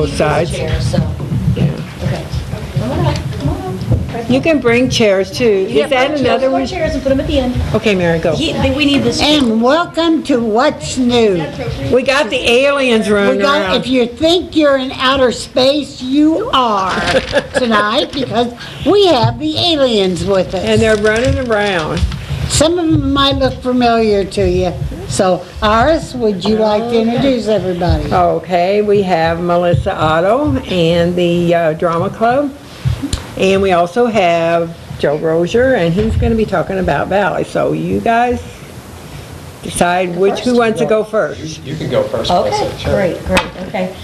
both sides. Chair, so, Yeah. okay. Come on up, come on up. You can bring chairs too. Is that another More one? chairs and put them at the end. Okay, Mary, go. We need this. And welcome to What's New. We got the aliens running If around. you think you're in outer space, you are tonight because we have the aliens with us. And they're running around. Some of them might look familiar to you. So, Iris, would you like to introduce everybody? Okay, we have Melissa Otto and the Drama Club. And we also have Joe Rozier, and he's going to be talking about Valley. So you guys decide who wants to go first. You can go first. Okay, Melissa, sure. great, okay.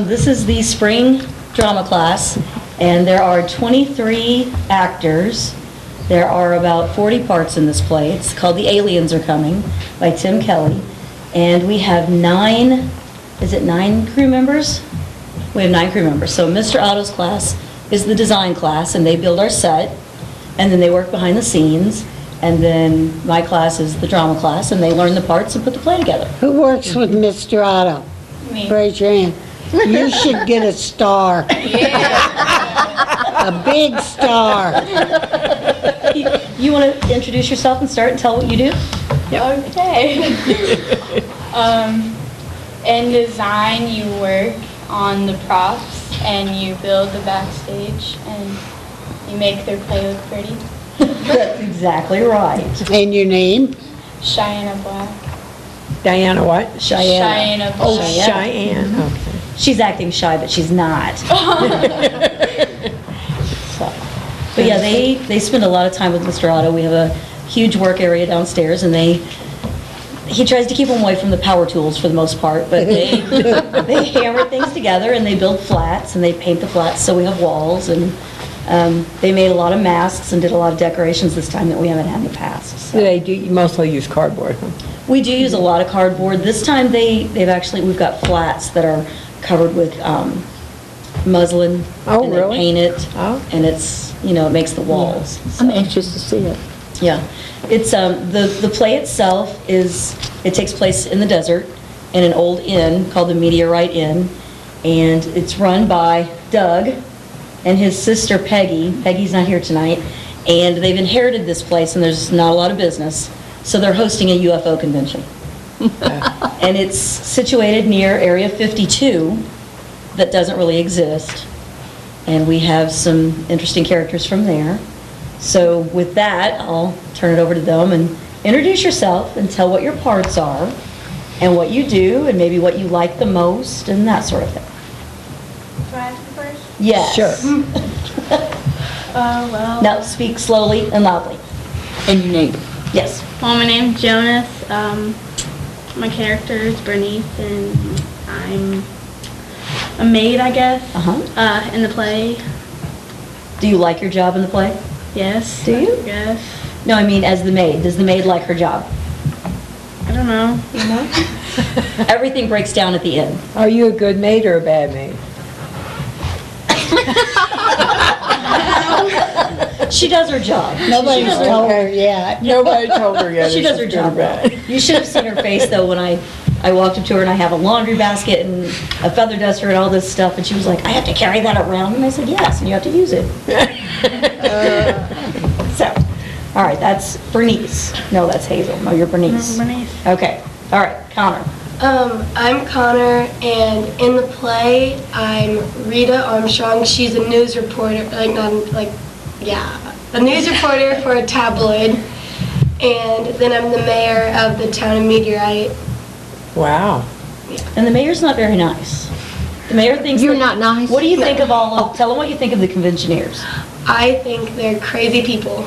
This is the spring drama class, and there are 23 actors. There are about 40 parts in this play. It's called The Aliens Are Coming by Tim Kelly. And we have 9 crew members? We have 9 crew members. So Mr. Otto's class is the design class, and they build our set, and then they work behind the scenes. And then my class is the drama class, and they learn the parts and put the play together. Who works with Mr. Otto? Me. Raise your hand. You should get a star. A big star. You want to introduce yourself and start and tell what you do? Okay. In design, you work on the props and you build the backstage and you make their play look pretty. That's exactly right. And your name? Cheyenne Black. Diana what? Cheyenne. Cheyenne Oh, Black. Cheyenne, okay. She's acting shy, but she's not. So, but yeah, they spend a lot of time with Mr. Otto. We have a huge work area downstairs, and he tries to keep them away from the power tools for the most part, but they hammer things together, and they build flats, and they paint the flats so we have walls, and they made a lot of masks and did a lot of decorations this time that we haven't had in the past. So. You mostly use cardboard, huh? We do use a lot of cardboard. This time we've got flats that are covered with muslin. Oh, and really? they paint it, Oh. and it's, it makes the walls. So, I'm anxious to see it. yeah. It's, the play itself it takes place in the desert in an old inn called the Meteorite Inn, and it's run by Doug and his sister Peggy. Peggy's not here tonight, and they've inherited this place, and there's not a lot of business, so they're hosting a UFO convention. And it's situated near Area 52 that doesn't really exist, and we have some interesting characters from there. So with that, I'll turn it over to them, and introduce yourself and tell what your parts are and what you do and maybe what you like the most and that sort of thing. Do I ask first? Yes. Sure. Well. Now speak slowly and loudly. And your name? Yes. Well, my name's Jonas. My character is Bernice, and I'm a maid, I guess. In the play. Do you like your job in the play? Yes. Do you? Yes. No, I mean as the maid. Does the maid like her job? I don't know. Everything breaks down at the end. Are you a good maid or a bad maid? She does her job. Nobody's told her yet. Nobody told her yet. She if does her she's good or job bad. well. You should have seen her face though when I walked up to her and I have a laundry basket and a feather duster and all this stuff, and she was like, I have to carry that around? And I said, yes, and you have to use it. So, all right, that's Bernice. No, that's Hazel. No, you're Bernice. Bernice. Okay, all right, Connor. I'm Connor, and in the play, I'm Rita Armstrong. She's a news reporter, a news reporter for a tabloid. And then I'm the mayor of the town of Meteorite. Wow. And the mayor's not very nice. The mayor thinks You're that- not nice? What do you think of tell them what you think of the conventioneers. I think they're crazy people.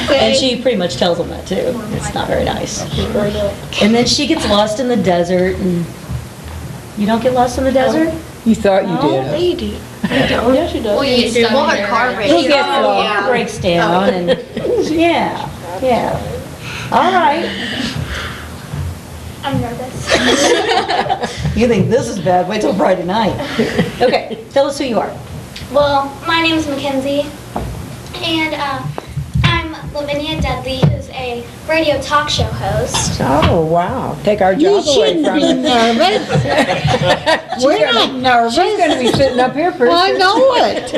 And she pretty much tells them that too. It's not very nice. And then she gets lost in the desert, and you don't get lost in the desert? You thought you did. They do. Yeah, she does. Well, her car breaks. Who gets Her lost? breaks down, and, yeah. All right. I'm nervous. You think this is bad, wait till Friday night. Okay, tell us who you are. Well, my name is Mackenzie, and I'm Lavinia Dudley, who's a radio talk show host. Oh, wow. Take our You job away shouldn't from be her. nervous. We're not nervous. She's going to be sitting up here pretty I soon. know it.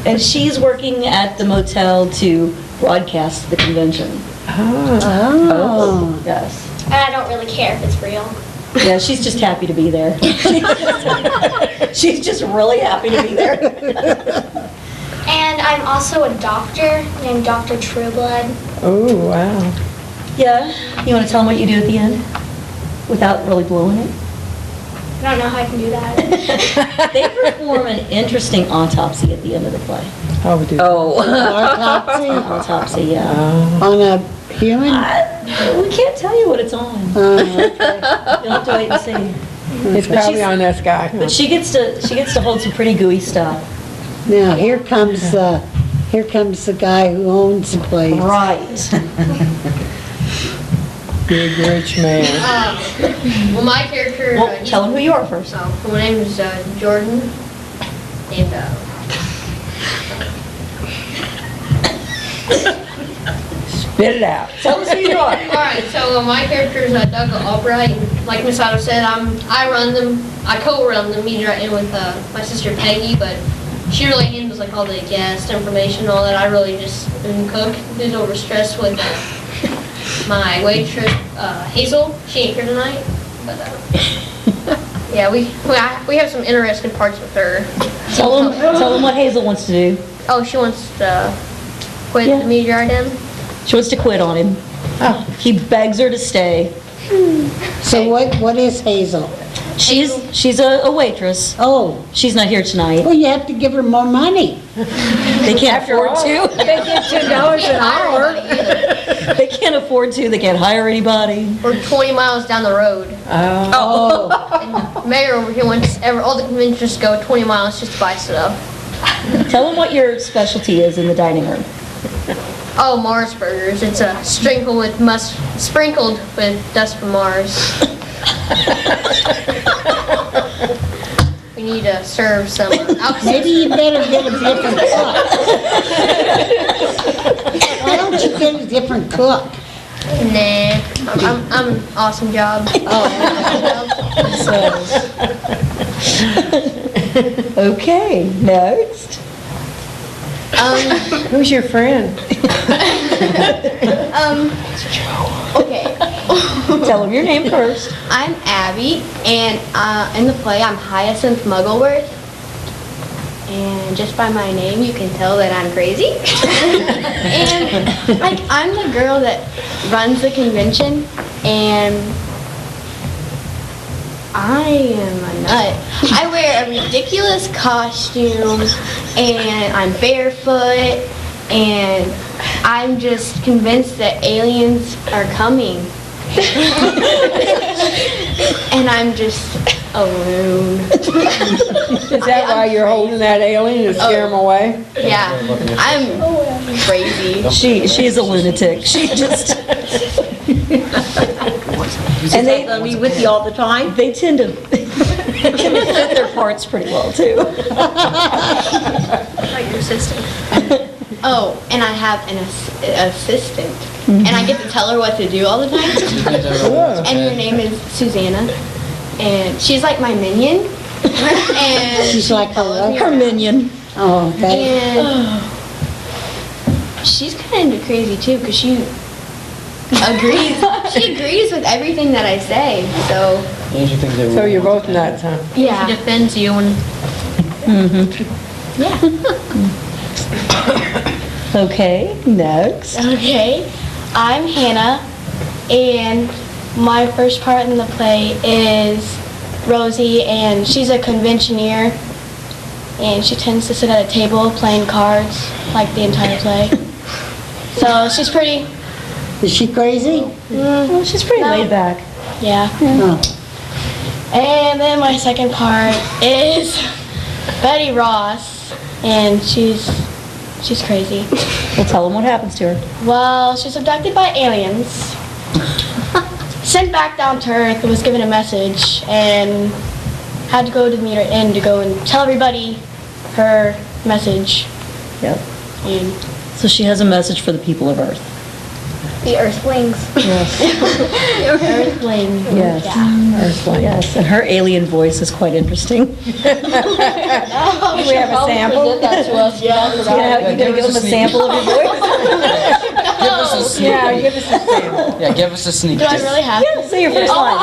And she's working at the motel to broadcast the convention. Oh. Yes. And I don't really care if it's real. Yeah, she's just happy to be there. She's just really happy to be there. And I'm also a doctor named Dr. Trueblood. Oh, wow. Yeah, you want to tell them what you do at the end? Without really blowing it? I don't know how I can do that. They perform an interesting autopsy at the end of the play. Oh, dude. Autopsy Autopsy, yeah. on a human? We can't tell you what it's on. Oh, You'll have to wait and see. It's probably she's- on this guy. huh? But she gets to hold some pretty gooey stuff. now, here comes the guy who owns the place. Right. Big rich man. Well, my character, Well, tell them who you are first. my name is Jordan, and Spit it out. Tell us who you are. all right. So my character is Doug Albright. Like Miss Otto said, I run them. I co-run the media in with my sister Peggy, but she really handles like all the guest information, and all that. I really just cook. Who's overstressed with my waitress Hazel. She ain't here tonight, but yeah, we have some interesting parts with her. Tell them what Hazel wants to do. Oh, she wants to quit Yeah. the media item. She wants to quit on him. He begs her to stay. So what is Hazel? She's a waitress. Oh, She's not here tonight. well, you have to give her more money. They can't afford to. They get $10 an hour. They can't afford to. They can't hire anybody. We're 20 miles down the road. Oh, Mayor over here wants all the conventions to go 20 miles just to buy stuff. Tell them what your specialty is in the dining room. Oh, Mars burgers. It's sprinkled with dust from Mars. We need to serve some maybe you better get a different cook. Why don't you get a different cook? Nah, I'm an awesome job. Okay, next. Who's your friend? Okay, Tell them your name first. I'm Abby, and in the play I'm Hyacinth Muggleworth. And just by my name, you can tell that I'm crazy. And like I'm the girl that runs the convention, and I am a nut. I wear a ridiculous costume, and I'm barefoot, and I'm just convinced that aliens are coming. And I'm just a loon. Is that why you're holding that alien to scare him away? Yeah, I'm crazy. She is a lunatic. She just. And they gonna be with you all the time? They tend to fit their parts pretty well too. Like your assistant. Oh, and I have an assistant, and I get to tell her what to do all the time. And her name is Susanna, and she's like my minion. And She's like a Her minion. Oh, okay. And she's kind of crazy too, because she agrees. She agrees with everything that I say. So So you're both nuts, huh? yeah, She defends you and Okay, next. Okay, I'm Hannah, and my first part in the play is Rosie, and she's a conventioneer, and she tends to sit at a table playing cards like the entire play. So she's pretty, Is she crazy? Well, she's pretty laid back. yeah. Oh. And then my second part is Betty Ross, and she's crazy. We'll tell them what happens to her. Well, she's abducted by aliens, sent back down to Earth, was given a message, and had to go to the meter inn to go and tell everybody her message. Yep. And So she has a message for the people of Earth. The Earthlings. Earthling. Yes. Yes, and her alien voice is quite interesting. Do we have a sample? Yeah, you gonna give them a sample of your voice? Give us a sneak Yeah, peek. give us a sample. Yeah, give us a sneak Do I peek. really have Yeah, say your first line.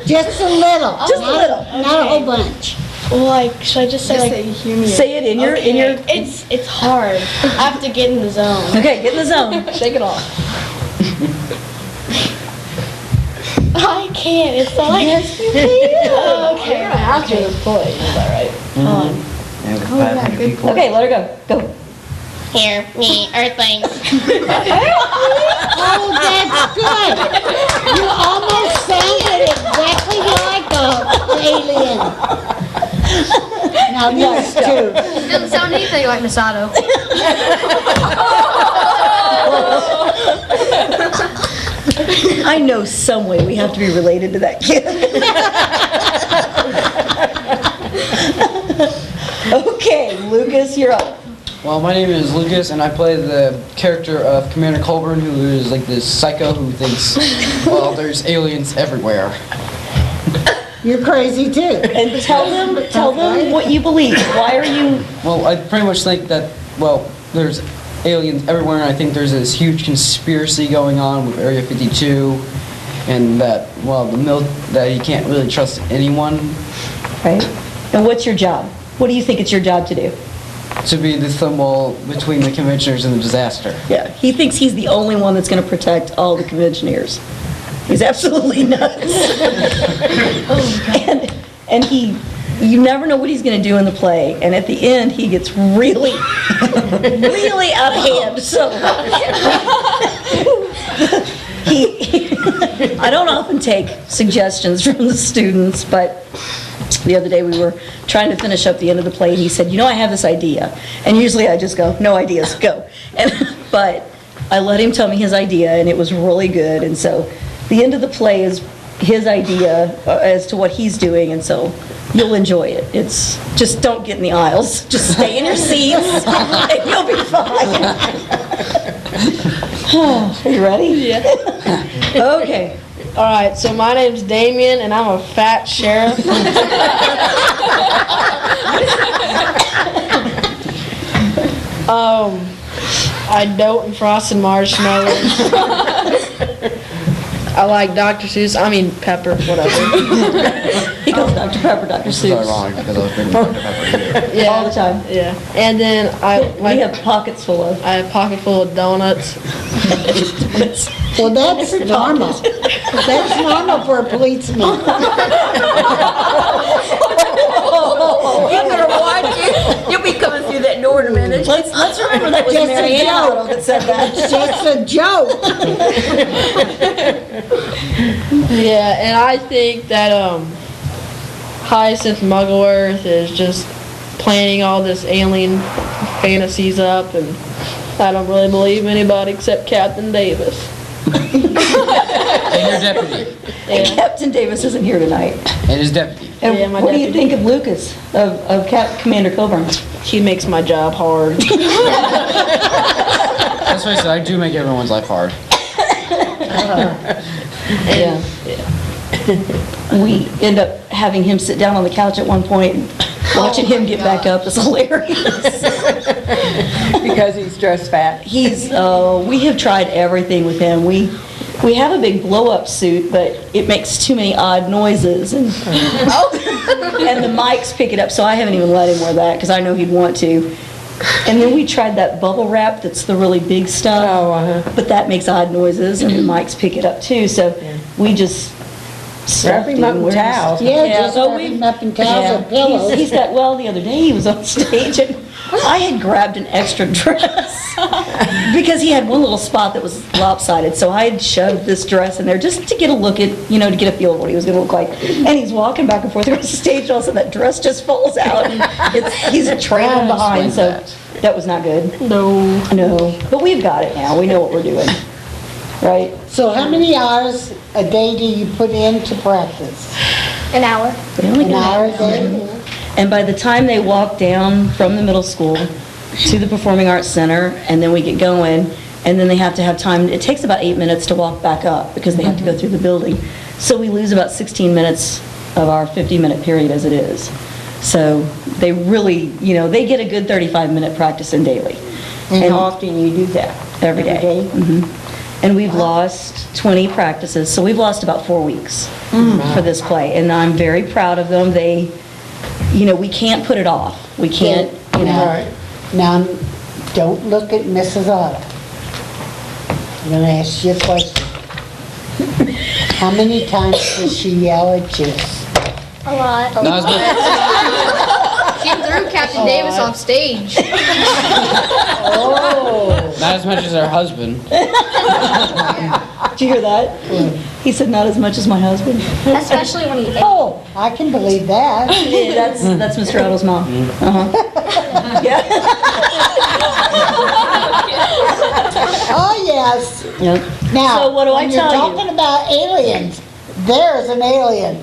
Just a little. Just a little. Not a whole bunch. Like, should I just say like? Say it in your, It's hard. I have to get in the zone. okay, get in the zone, shake it off. I can't. It's so like. Yes, you can. Okay. After the play, is that right? Yeah, with 500 people. Okay, let her go, go. Here, me, Earthlings. Oh, that's good. You almost sounded exactly like a alien. Now these two. Doesn't sound anything like Misato. I know some way we have to be related to that kid. Okay, Lucas, you're up. Well, my name is Lucas, and I play the character of Commander Colburn, who is like this psycho who thinks, well, there's aliens everywhere. You're crazy too. And tell them what you believe. Why are you, Well, I pretty much think that, well, there's aliens everywhere, and I think there's this huge conspiracy going on with Area 52, and that, well, that you can't really trust anyone right? And what's your job? What do you think it's your job to do? to be the symbol between the conventioners and the disaster. Yeah, he thinks he's the only one that's going to protect all the conventioneers. He's absolutely nuts. And you never know what he's going to do in the play, and at the end, he gets really, really out of hand, so. I don't often take suggestions from the students, but the other day we were trying to finish up the end of the play, and he said, I have this idea. And usually I just go, no ideas, go. But I let him tell me his idea, and it was really good, and so the end of the play is his idea as to what he's doing, and so you'll enjoy it. It's just don't get in the aisles. Just stay in your seats, and you'll be fine. Are you ready? Yeah. Okay. All right, so my name's Damien, and I'm a fat sheriff. I dote in frosted marshmallows. I like Dr. Seuss. I mean Pepper, whatever. He goes Dr. Pepper, Dr. This is Seuss. ironic because I was drinking Dr. Pepper here. Yeah, All the time. Yeah, and then We have pockets full of. I have a pocket full of donuts. Well, that's normal. That's normal for a policeman. You better watch it. You'll be coming through that door in a minute. Let's remember that was Just a Mary Ann joke. Otto that said that. It's just a joke. Yeah, and I think that Hyacinth Muggleworth is just planning all this alien fantasies up, and I don't really believe anybody except Captain Davis. And your deputy. And Captain Davis isn't here tonight. And his deputy. And Yeah, my what do you deputy. think of Lucas, of Commander Coburn? He makes my job hard. That's why I said I do make everyone's life hard. Yeah. We end up having him sit down on the couch at one point, and watching him get back up is hilarious. Because he's dressed fat. We have tried everything with him. We have a big blow-up suit, but it makes too many odd noises, and and the mics pick it up, so I haven't even let him wear that, because I know he'd want to. And then we tried that bubble wrap that's the really big stuff, but that makes odd noises, and the mics pick it up too, so we just Wrap him up in towels. Yeah, just so wrap we- him up in towels and pillows. He's got, well, the other day he was on stage and I had grabbed an extra dress because he had one little spot that was lopsided. So I had shoved this dress in there just to get a look at, to get a feel of what he was going to look like. And he's walking back and forth across the stage and all of a sudden that dress just falls out. And he's trailing behind, so that was not good. No. But we've got it now. We know what we're doing. Right? So how many hours a day do you put into practice? An hour. We only An get hour a day? And by the time they walk down from the middle school to the Performing Arts Center, and then we get going, and then they have to have time. It takes about 8 minutes to walk back up because they have to go through the building. So we lose about 16 minutes of our 50-minute period as it is. So they really, they get a good 35-minute practice in daily. And how often you do that? Every day. And we've lost 20 practices, so we've lost about 4 weeks for this play. And I'm very proud of them. They, we can't put it off. We can't, Now, don't look at Mrs. Otto. I'm gonna ask you a question. How many times does she yell at you? A lot. Not as much. She threw Captain Davis off stage. Oh. Not as much as her husband. Did you hear that? He said, not as much as my husband. Especially when he Oh, I can believe that. Yeah, that's Mr. Otto's mom. Yeah. Oh, yes. Yep. Now, So what do I when you're tell you? talking about aliens, there's an alien,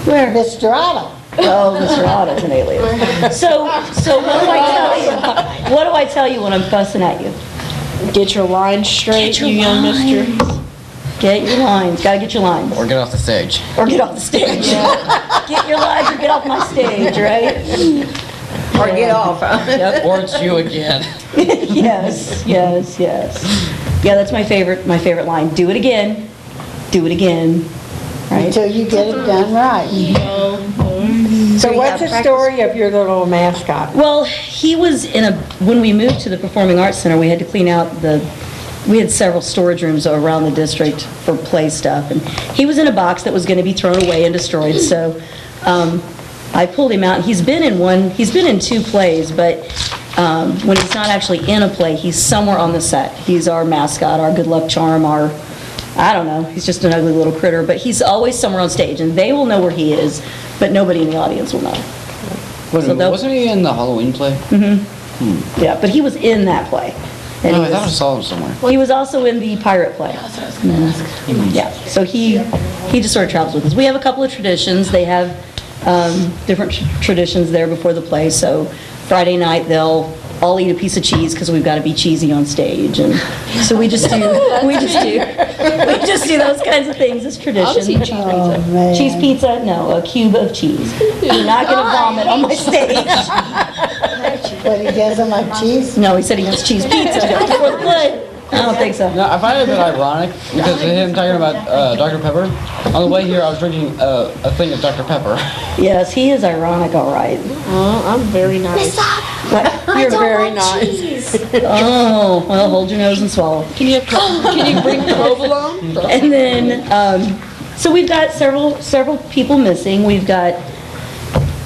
Where? Mr. Otto. Oh, Mr. Otto's an alien. So what do I tell you? What do I tell you when I'm fussing at you? Get your lines straight, Get your you young mister. Get your lines. Gotta get your lines. Or get off the stage. Or get off the stage. Get your lines or get off my stage, right? Or get off, huh? Yep. Or it's you again. Yes. Yeah, that's my favorite line. Do it again. Do it again. Right? Until you get it done right. So what's the story of your little mascot? Well, he was when we moved to the Performing Arts Center, we had to clean out we had several storage rooms around the district for play stuff, and he was in a box that was going to be thrown away and destroyed, so I pulled him out. He's been in 2 plays, but when he's not actually in a play, he's somewhere on the set. He's our mascot, our good luck charm, I don't know, he's just an ugly little critter, but he's always somewhere on stage, and they will know where he is, but nobody in the audience will know. Wasn't he in the Halloween play? Yeah, but he was in that play. And No, he I thought I was- saw him somewhere. He was also in the pirate play. Yeah, so he just sort of travels with us. We have a couple of traditions. They have different traditions there before the play. So Friday night, they'll all eat a piece of cheese because we've got to be cheesy on stage. And so we just do those kinds of things as tradition. Oh, man. Cheese pizza? No, a cube of cheese. You're not going to vomit on my stage. But he doesn't like cheese? No, he said he wants cheese pizza before the play. I don't think so. No, I find it a bit ironic because of him talking about Dr. Pepper. On the way here, I was drinking a thing of Dr. Pepper. Yes, he is ironic, all right. I'm very nice. You're very nice. Oh, well, hold your nose and swallow. Can you bring provolone? And then, so we've got several people missing. We've got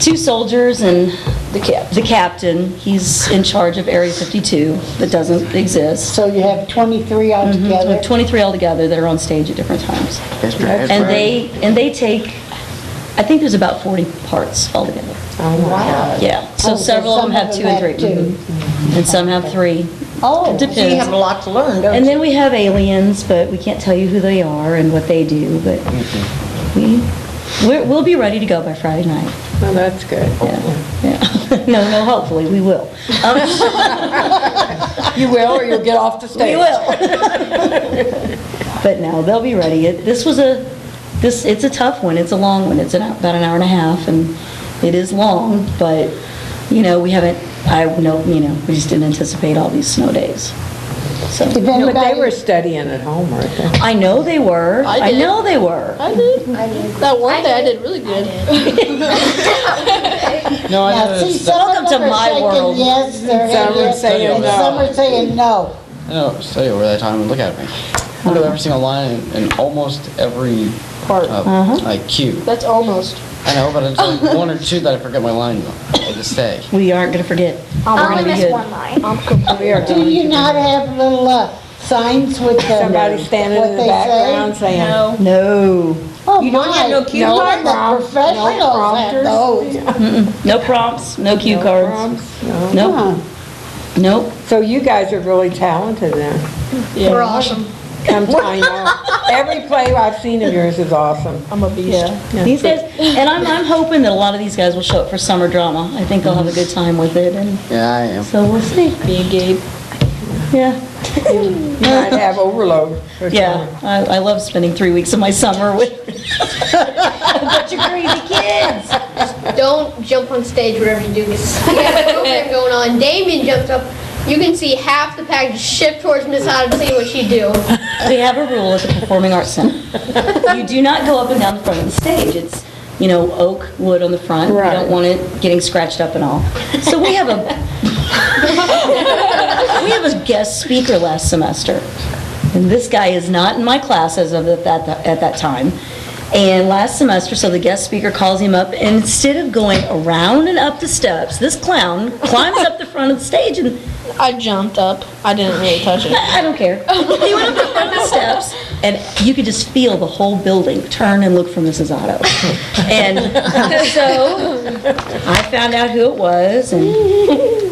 2 soldiers and the captain. He's in charge of Area 52 that doesn't exist. So you have 23 We altogether? have 23 altogether that are on stage at different times. And they take, I think there's about 40 parts altogether. Oh, wow. Yeah, so Oh, several of them have 2 and 3. two. And some have 3. Oh, It So you have depends. a lot to learn, don't And you? then we have aliens, but we can't tell you who they are and what they do, but we'll be ready to go by Friday night. Well, that's good. Yeah. No, hopefully, we will. You will, or you'll get off the stage? We will. But no, they'll be ready. It's a tough one. It's a long one. It's about an hour and a half, and it is long, but, we just didn't anticipate all these snow days. So, If But they anybody, were studying at home, weren't they? I know they were. I did. know they were. I did. That one day I did really good. No, I now know see, it's- some Welcome of to them are my shaking world. yes, they're Some are yes, saying and no. some are saying no. I know, stay over that time and look at me. I know every single line in almost every Part. like cue. That's almost. I know, but it's like 1 or 2 that I forget my line to say. We aren't going to forget. I We're only going to be missed good. one line. We are Do going you to not have little signs with the, Somebody standing what in the they background say? saying, No. Oh, You don't my. have no cue No, cards? the professionals have those. No prompts, no cue cards. prompts? No. Nope, Huh. nope. So you guys are really talented then. We're awesome. I know. Every play I've seen of yours is awesome. I'm a beast. Yeah. These days, and I'm hoping that a lot of these guys will show up for summer drama. I think they'll have a good time with it, and Yeah, I am. so we'll see. Me and Gabe. Yeah. You might have overload. or Yeah, I love spending 3 weeks of my summer with a bunch of crazy kids. Don't jump on stage, whatever you do, because we have a program going on. Damien jumped up. You can see half the package shift towards Miss Otter to see what she do. We have a rule at the Performing Arts Center. You do not go up and down the front of the stage. It's, oak wood on the front. Right. You don't want it getting scratched up and all. So we have a guest speaker last semester. And this guy is not in my class as of at that time. And last semester, so the guest speaker calls him up, and instead of going around and up the steps, this clown climbs up the front of the stage and I jumped up. I didn't really touch it. I don't care. He went up the front of the steps, and you could just feel the whole building turn and look for Mrs. Otto. And so I found out who it was, and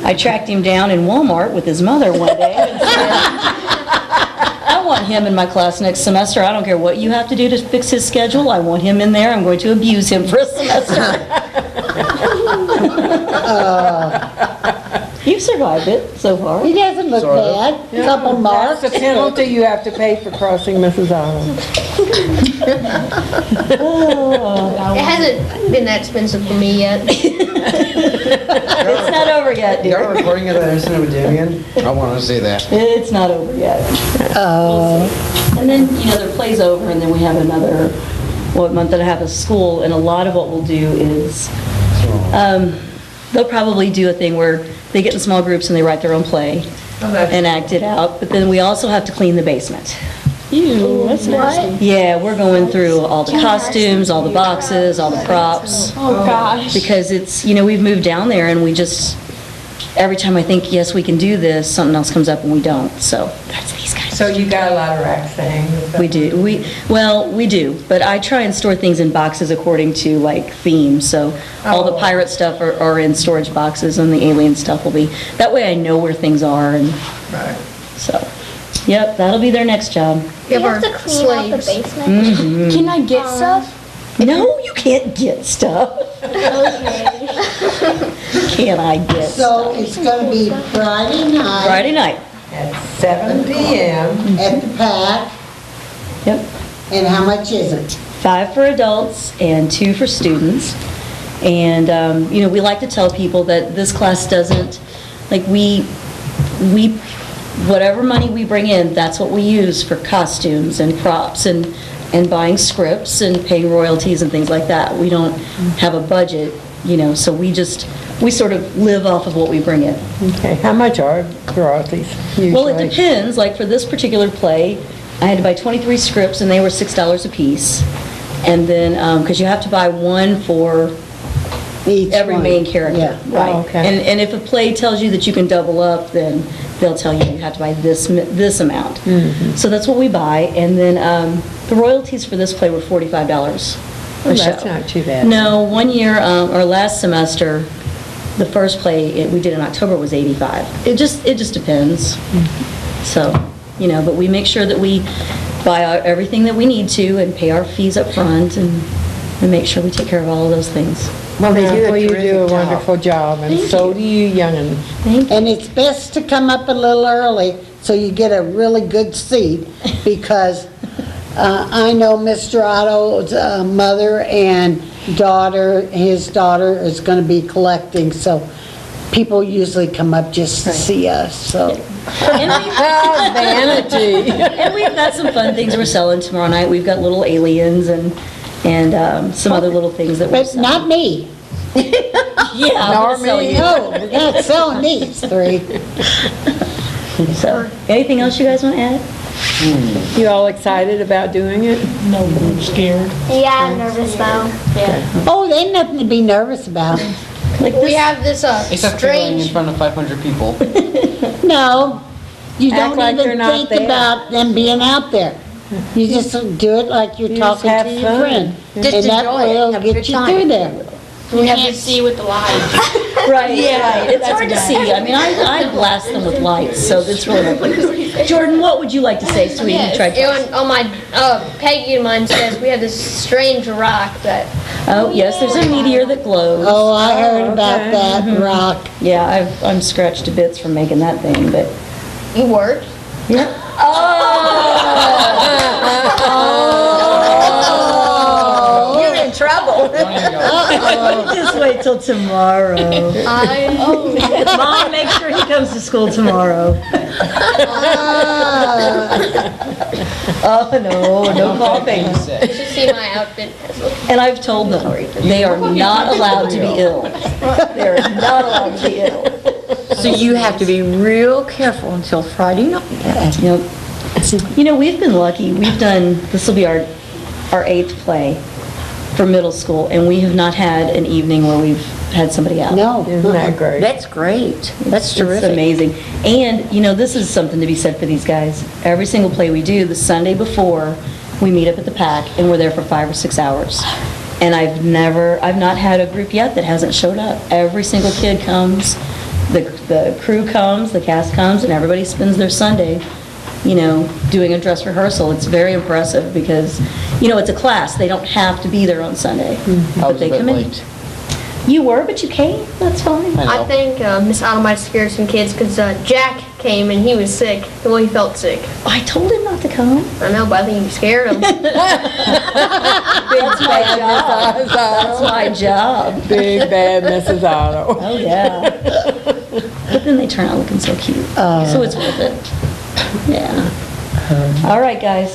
I tracked him down in Walmart with his mother one day and said, I want him in my class next semester. I don't care what you have to do to fix his schedule. I want him in there. I'm going to abuse him for a semester. You've survived it so far. He doesn't look bad. Couple marks. That's the penalty you have to pay for crossing Mrs. Otto. It hasn't been that expensive for me yet. It's not over yet, You got a dear. recording of that incident with Damien? I want to see that. It's not over yet. And then, their play's over, and then we have another, month and a half of school, and a lot of what we'll do is, they'll probably do a thing where they get in small groups and they write their own play and act it out, but then we also have to clean the basement. Ew, that's nasty. Yeah, we're going through all the costumes, all the boxes, all the props. Oh, gosh. Because it's, we've moved down there and we just, every time I think, yes, we can do this, something else comes up and we don't. So that's these guys. So you got a lot of racks to hang. We do. We do. But I try and store things in boxes according to like themes. So all the pirate stuff are in storage boxes and the alien stuff will be. That way I know where things are. And Right. so, yep, that'll be their next job. We have to our clean out the slaves. basement. Can I get stuff? No, you can't get stuff. Can I get So stuff? it's gonna be Friday night Friday night. At 7 p.m. at the PAC, Yep. and how much is it? 5 for adults and 2 for students. And, we like to tell people that this class doesn't, like, whatever money we bring in, that's what we use for costumes and props and buying scripts and paying royalties and things like that. We don't have a budget, so we sort of live off of what we bring in. Okay, how much are royalties usually? Well, it depends. Like for this particular play, I had to buy 23 scripts and they were $6 a piece. And then, because you have to buy one for Each every one. main character. Yeah. Right. Oh, okay. And if a play tells you that you can double up, then they'll tell you you have to buy this amount. Mm-hmm. So that's what we buy. And then the royalties for this play were $45 a show. That's not too bad. No, one year, or last semester, the first play we did in October was $85. It just depends. So, but we make sure that we buy everything that we need to and pay our fees up front and make sure we take care of all of those things. Well, They do a you do a terrific job. wonderful job, and so do you young'uns. And it's best to come up a little early so you get a really good seat, because I know Mr. Otto's mother and daughter, his daughter is going to be collecting, so people usually come up just to see us, so. Vanity. And we've got some fun things we're selling tomorrow night. We've got little aliens and some other little things that we're But selling. not me. Yeah, I'm gonna sell you. No, we're not selling these 3. So, anything else you guys want to add? You all excited about doing it? No, I'm scared. Yeah, I'm nervous though. Oh, there ain't nothing to be nervous about. Like We have this Except failing in strange. front of 500 people. No, you Act don't like even you're not think there. about them being out there. You just do it like you're You just talking have to your fun. friend. Just And that enjoy way it. it'll Have a get good you time. through there. We have to see with the lights. Right, right. It's hard to see. I mean, I blast them with lights, so it's really hard. Jordan, what would you like to say, sweetie? Yes, Try to- on my Peggy and mine says we have this strange rock that Oh, yes, there's a meteor that glows. Oh, I heard about okay. that rock. Yeah, I'm scratched to bits from making that thing, but you worked. You're in trouble. Just wait till tomorrow. Mom, make sure he comes to school tomorrow. Oh, no coughing. You should see my outfit. And I've told them, they are not allowed to be ill. They are not allowed to be ill. So you have to be real careful until Friday night. Yep. You know, we've been lucky. We've done, this will be our 8th play for middle school, and we have not had an evening where we've had somebody out. No. Isn't that great? That's great. That's It's terrific. amazing. And, you know, this is something to be said for these guys. Every single play we do, the Sunday before, we meet up at the PAC, and we're there for 5 or 6 hours. And I've not had a group yet that hasn't showed up. Every single kid comes, the crew comes, the cast comes, and everybody spends their Sunday, you know, doing a dress rehearsal. It's very impressive because, you know, it's a class. They don't have to be there on Sunday. I But was a they bit come in. late. You were, but you came. That's fine. I I know. think Miss Otto might have scared some kids because Jack came and he was sick. Well, he felt sick. I told him not to come. I know, but I think he scared him. That's my job. That's my job. Big bad Mrs. Otto. Oh, yeah. But then they turn out looking so cute. So it's worth it. Yeah. All right, guys.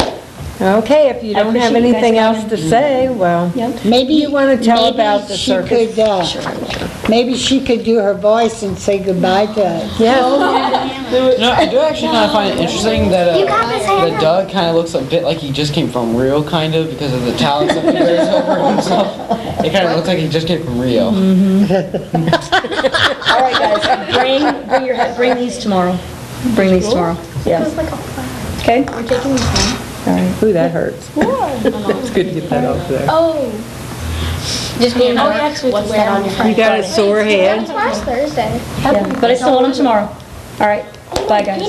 Okay, if you I don't have appreciate you guys anything else coming. to say, well, Yep. Maybe You wanna tell maybe about the she circus? could, maybe she could do her voice and say goodbye to us. yes. No, I do actually kind of find it interesting that that Doug kind of looks a bit like he just came from Rio, kind of, because of the talents that he wears over himself. It kind of looks like he just came from Rio. All right, guys. Bring these tomorrow. Bring these tomorrow. Yes. Okay? I'm taking this one. All right. Ooh, that hurts. It's good to get that off there. Oh. Just being Oh, yeah, 'cause we have to wear it on your You got a sore head? Tomorrow's Thursday. Yeah, but I still want them tomorrow. All right. Bye, guys.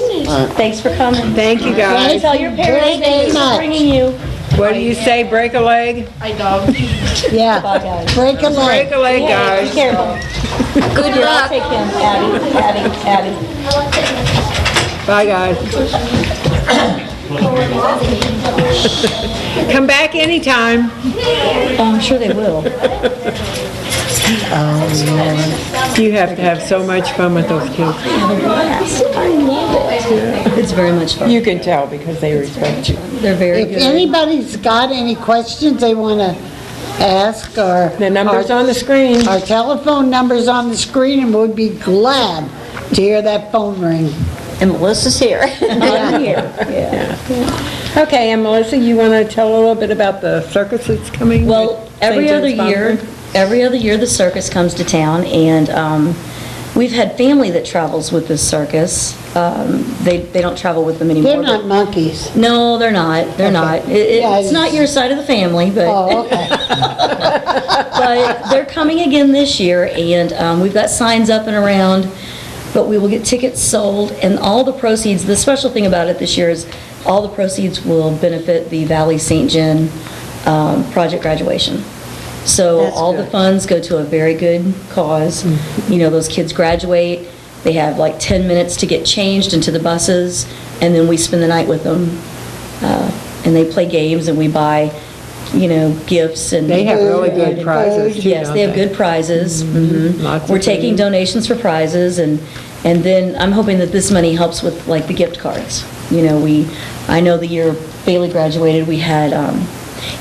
Thanks for coming. Thank you, Can you guys. tell your parents Thank you thanks for much. bringing you? What do you say, break a leg? Yeah, Bye, guys. break a leg. Break a leg, Be guys. careful. Good luck. Take him, Abby. Bye, guys. Come back anytime. Oh, I'm sure they will. You have to have so much fun with those kids. I love it. It's very much fun. You can tell because they respect you. They're very If good. anybody's got any questions they want to ask, or The number's on the screen. our telephone number's on the screen, and we'd be glad to hear that phone ring. And Melissa's here. I'm here. Yeah. Okay, and Melissa, you want to tell a little bit about the circus that's coming? Well, with every St. other John's year, Bonfire? the circus comes to town, and we've had family that travels with this circus. They don't travel with them anymore. They're but- not monkeys. No, they're not. They're not. Yeah, It's not your side of the family, but Oh, okay. but they're coming again this year, and we've got signs up and around, but we will get tickets sold, and all the proceeds, the special thing about it this year is all the proceeds will benefit the Valley St. John project graduation. So That's all the good. funds go to a very good cause. You know, those kids graduate, they have like 10 minutes to get changed into the buses, and then we spend the night with them. And they play games, and we buy, you know, gifts and... They have really good and prizes, food. too, Yes, don't they have they? good prizes. Mhm. Lots of We're taking food. donations for prizes, and then I'm hoping that this money helps with, like, the gift cards. You know, I know the year Bailey graduated, we had,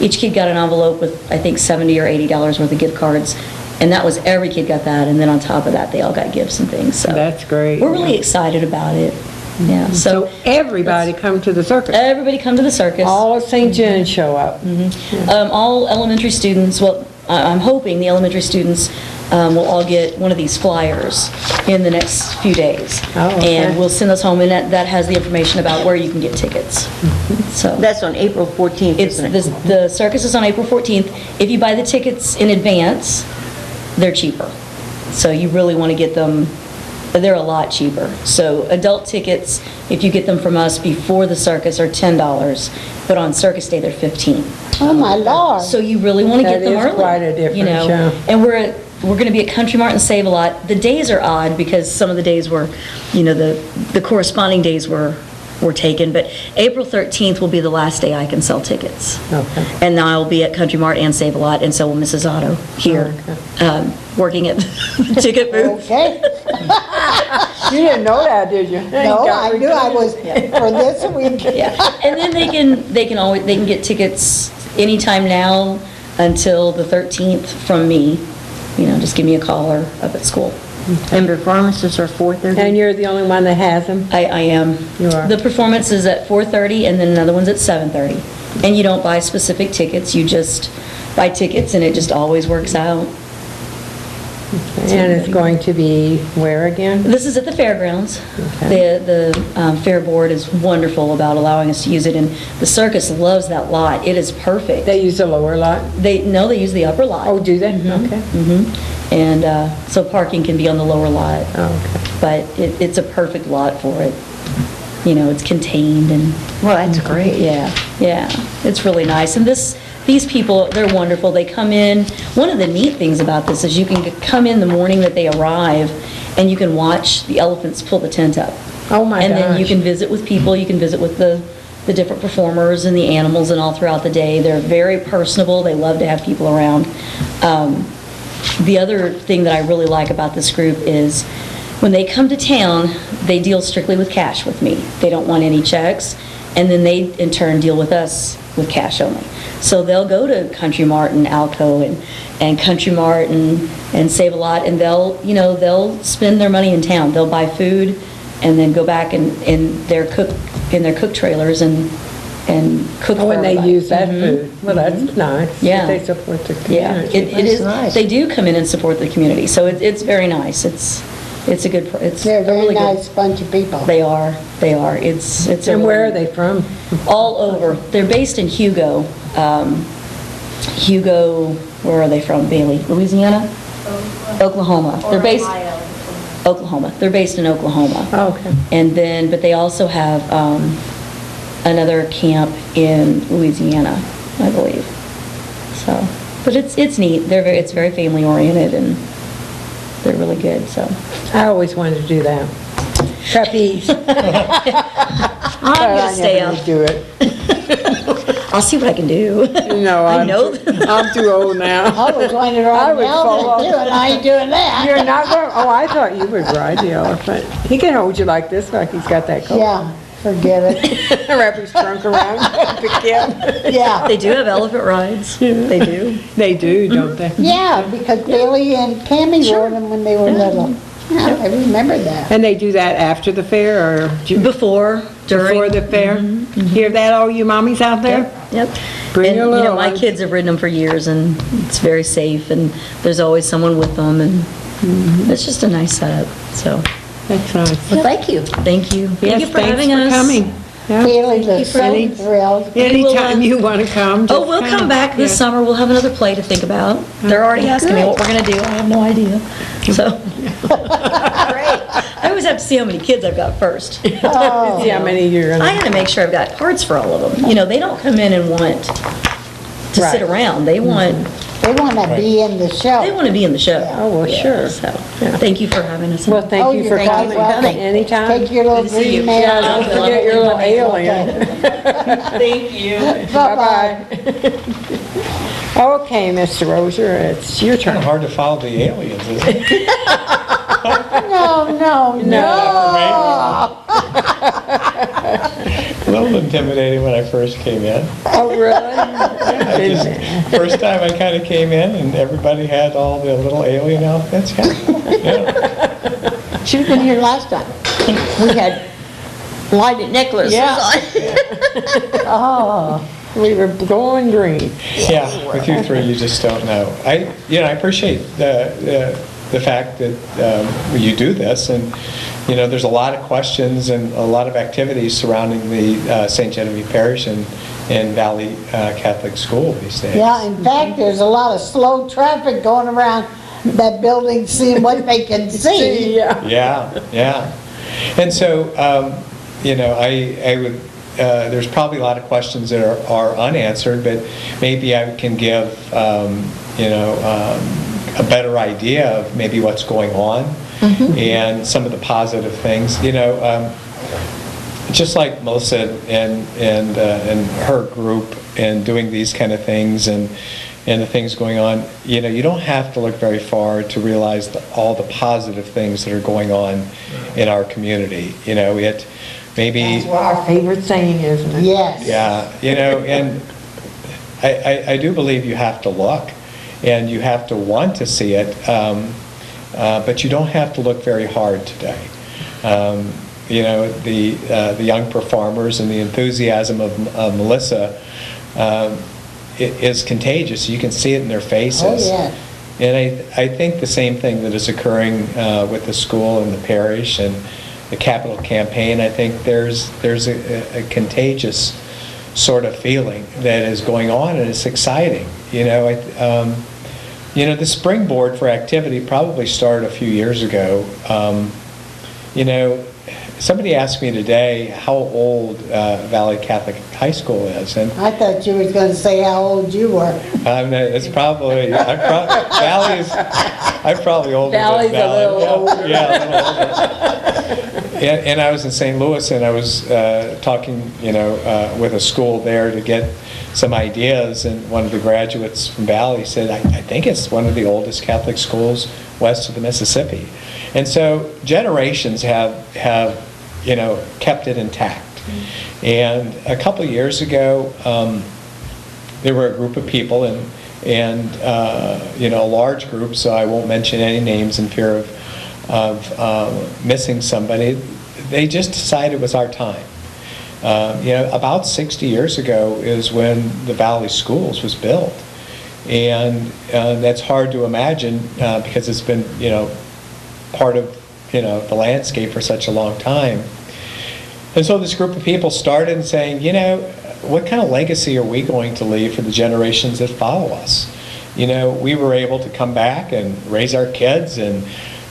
each kid got an envelope with, I think, $70 or $80 worth of gift cards, and that was, every kid got that, and then on top of that, they all got gifts and things, so. That's great. We're really excited about it, yeah, So so everybody come to the circus. everybody come to the circus. All of St. John's show up. All elementary students, well, I'm hoping the elementary students will all get one of these flyers in the next few days. Oh, okay. And we'll send those home, and that has the information about where you can get tickets. So, That's on April 14th, it's, isn't it? the circus is on April 14th. If you buy the tickets in advance, they're cheaper. So you really want to get them, they're a lot cheaper. So adult tickets, if you get them from us before the circus, are $10, but on circus day, they're $15. Oh, my Lord. So you really want to get That them is early. quite a difference, you know. yeah. And we're going to be at Country Mart and Save a Lot. The days are odd because some of the days were, you know, the corresponding days were were taken. But April 13th will be the last day I can sell tickets. Okay. And now I'll be at Country Mart and Save a Lot, and so will Mrs. Otto here, working at the ticket booth. Okay. You didn't know that, did you? No, I knew I was, for this week. Yeah, and then they can get tickets anytime now until the 13th from me. You know, just give me a call or up at school. And performances are 4:30? And you're the only one that has them? I am. You are. The performance is at 4:30 and then another one's at 7:30. And you don't buy specific tickets, you just buy tickets and it just always works out. And it's going to be where again? This is at the fairgrounds. The fair board is wonderful about allowing us to use it, and the circus loves that lot. It is perfect. They use the lower lot? They use the upper lot. Oh, do they? Mhm. Okay. And so parking can be on the lower lot. Oh, okay. But it's a perfect lot for it. You know, it's contained and, Well, that's great. yeah, it's really nice. And these people, they're wonderful. They come in. One of the neat things about this is you can come in the morning that they arrive and you can watch the elephants pull the tent up. Oh, my gosh. And then you can visit with people, you can visit with the different performers and the animals and all throughout the day. They're very personable. They love to have people around. The other thing that I really like about this group is when they come to town, they deal strictly with cash with me. They don't want any checks. And then they, in turn, deal with us with cash only. So they'll go to Country Mart and Alco and Country Mart and Save a Lot, and they'll spend their money in town. They'll buy food and then go back in their cook trailers and cook for Oh, and they everybody. use that food. Well, that's nice. Yeah. They support the Yeah, community. it is. nice. They do come in and support the community, so it's very nice. It's a good. It's They're a very really good. nice bunch of people. They are. It's a And where are really- they from? All over. They're based in Hugo. Where are they from, Bailey? Louisiana? Oklahoma. They're based. Oklahoma. They're based in Oklahoma. Oh, okay. And then, but they also have another camp in Louisiana, I believe. So, but it's neat. It's very family oriented and they're really good. So, I always wanted to do that. Trapeze. I'm gonna stay I never out. do it. I'll see what I can do. No, I know. I'm too old now. I was wondering I right would fall now, off. too, and I ain't doing that. You're not going, oh, I thought you would ride the elephant. He can hold you like this, like he's got that coat. Yeah, forget it. Wrap his trunk around, pick you up. Yeah. They do have elephant rides. They do. They do, don't they? Yeah, because Billy and Cammy rode them when they were little. Yeah, I remember that. And they do that after the fair or Before, during. before the fair? Hear that, all you mommies out there? Yep. Bring And, your you know, little my ones. kids have ridden them for years, and it's very safe, and there's always someone with them, and it's just a nice setup, so, That's nice. Well, thank you. thank you. Thank you Yes, for having thanks us. for coming. Yeah. Billy was so Any- thrilled. Anytime you want to come. Oh, just we'll come back this Yeah. summer, we'll have another play to think about. They're already asking me what we're gonna do, I have no idea, so. Great. I always have to see how many kids I've got first. See how many you're I gonna. gotta make sure I've got parts for all of them. You know, they don't come in and want to Right. sit around, they want, They want to be in the they show. want to be in the show. Oh, well, Yeah, sure. So, Yeah. thank you for having us. Well, Oh, thank you you're for quite coming. welcome. Anytime. Take your little Good to see you. green man. Yeah, Don't I'll forget your little be alien. Thank you. Bye-bye. Okay, Mr. Rozier, it's your Kind of turn. hard to follow the aliens, isn't it? No, no, no. A little intimidating when I first came in. Oh, really? First time I kind of came in and everybody had all the little alien outfits. Yeah. Should have been here last time. We had lighted necklaces Yeah. on. Oh, We were going green. Yeah, with you three, you just don't know. I appreciate the fact that you do this, and there's a lot of questions and a lot of activities surrounding the St. Genevieve Parish and Valley Catholic School these days. yeah, in fact, there's a lot of slow traffic going around that building, seeing what they can see. Yeah. Yeah. And so, I would, there's probably a lot of questions that are unanswered, but maybe I can give, a better idea of maybe what's going on and some of the positive things. just like Melissa and her group and doing these kind of things and the things going on, you know, you don't have to look very far to realize all the positive things that are going on in our community. You know, maybe... That's what our favorite saying is, isn't it? Yes. Yeah, you know, and I do believe you have to look, and you have to want to see it, but you don't have to look very hard today. You know, the young performers and the enthusiasm of Melissa is contagious. You can see it in their faces. Oh, yeah. And I think the same thing that is occurring with the school and the parish and the capital campaign, I think there's a contagious sort of feeling that is going on, and it's exciting. You know, the springboard for activity probably started a few years ago. You know, somebody asked me today how old Valley Catholic High School is, and I thought you were going to say how old you were. it's probably I'm probably older. Valley's than Valley. a little older. Yeah, a little older. And I was in St. Louis, and I was talking, you know, with a school there to get some ideas, and one of the graduates from Valley said, I think it's one of the oldest Catholic schools west of the Mississippi. And so generations have you know, kept it intact. And a couple of years ago, there were a group of people, and you know, a large group, so I won't mention any names in fear of missing somebody. They just decided it was our time. You know, about 60 years ago is when the Valley Schools was built. And that's hard to imagine because it's been, you know, part of, you know, the landscape for such a long time. And so this group of people started saying, you know, what kind of legacy are we going to leave for the generations that follow us? You know, we were able to come back and raise our kids and,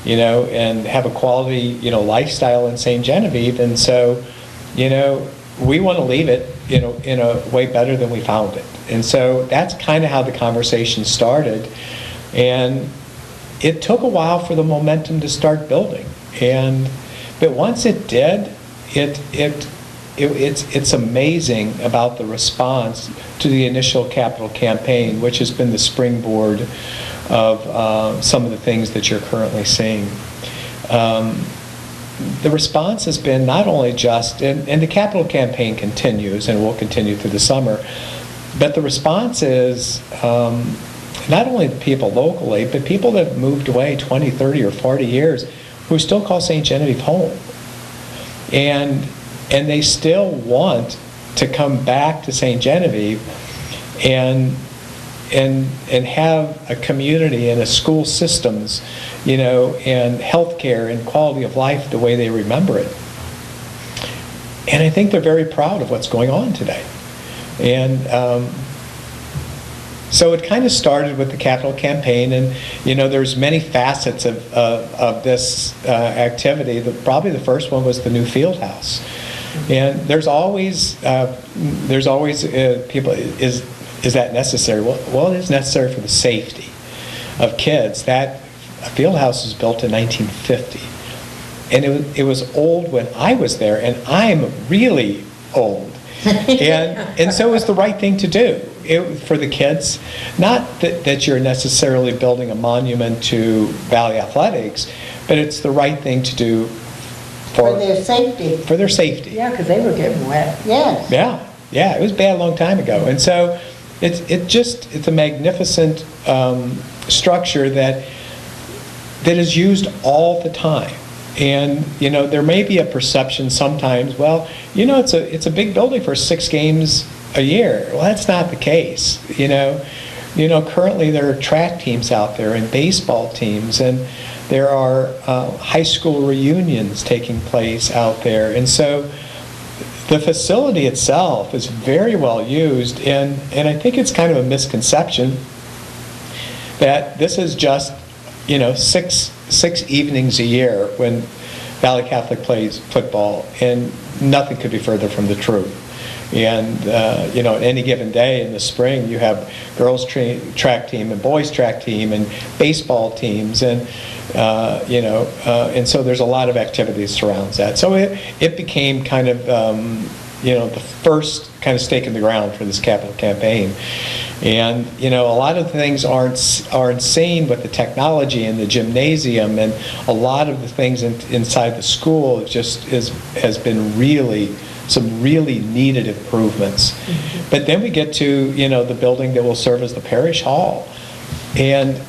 you know, and have a quality, you know, lifestyle in St. Genevieve. And so, you know, we want to leave it, you know, in a way better than we found it. And so that's kind of how the conversation started. And it took a while for the momentum to start building. But once it did, it's amazing about the response to the initial capital campaign, which has been the springboard of some of the things that you're currently seeing. The response has been not only just, and the capital campaign continues and will continue through the summer, but the response is not only the people locally, but people that have moved away 20, 30, or 40 years who still call St. Genevieve home. And they still want to come back to St. Genevieve and have a community and a school systems, you know, and healthcare and quality of life the way they remember it. And I think they're very proud of what's going on today. And so it kind of started with the capital campaign, and you know, there's many facets of this activity. Probably the first one was the new field house, and there's always people. Is that necessary? Well, it is necessary for the safety of kids. That field house was built in 1950, and it was old when I was there, and I'm really old, and so it was the right thing to do. For the kids, not that you're necessarily building a monument to Valley Athletics, but it's the right thing to do for their safety. For their safety. Yeah, because they were getting wet. Yes. Yeah, it was bad a long time ago, and so it's a magnificent structure that is used all the time. And you know, there may be a perception sometimes, well, you know, it's a big building for 6 games a year. Well, that's not the case. You know, currently there are track teams out there and baseball teams, and there are high school reunions taking place out there. And so the facility itself is very well used, and I think it's kind of a misconception that this is just, you know, six evenings a year when Valley Catholic plays football, and nothing could be further from the truth. And, you know, any given day in the spring, you have girls track team and boys track team and baseball teams and, you know, and so there's a lot of activities surrounds that. So it became kind of, you know, the first kind of stake in the ground for this capital campaign. And, you know, a lot of things aren't seen with the technology in the gymnasium, and a lot of the things inside the school has been really, some really needed improvements. Mm-hmm. But then we get to, you know, the building that will serve as the parish hall. And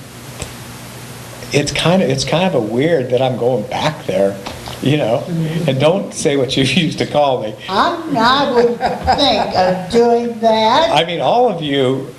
it's kind of a weird that I'm going back there, you know, mm-hmm. and don't say what you used to call me. I would think of doing that. I mean, all of you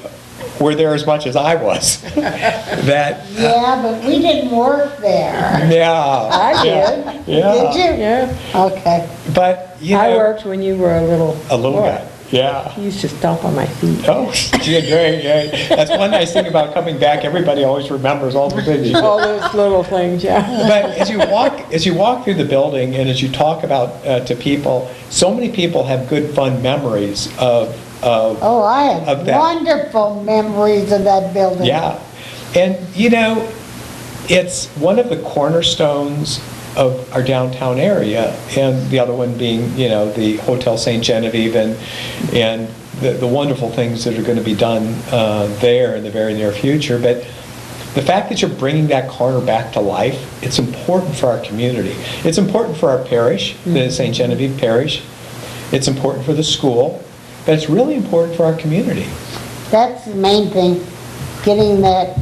were there as much as I was. Yeah, but we didn't work there. Yeah. I did. Yeah. Did you? Yeah. Okay. But, you know. I worked when you were a little guy. Yeah. You used to stomp on my feet. Oh, yeah, great. That's one nice thing about coming back. Everybody always remembers all the things you did. All those little things, yeah. But as you walk through the building and as you talk about to people, so many people have good, fun memories of I have wonderful memories of that building. Yeah. And, you know, it's one of the cornerstones of our downtown area, and the other one being, you know, the Hotel St. Genevieve and the wonderful things that are going to be done there in the very near future. But the fact that you're bringing that corner back to life, it's important for our community. It's important for our parish, the St. Genevieve Parish. It's important for the school. But it's really important for our community. That's the main thing, getting that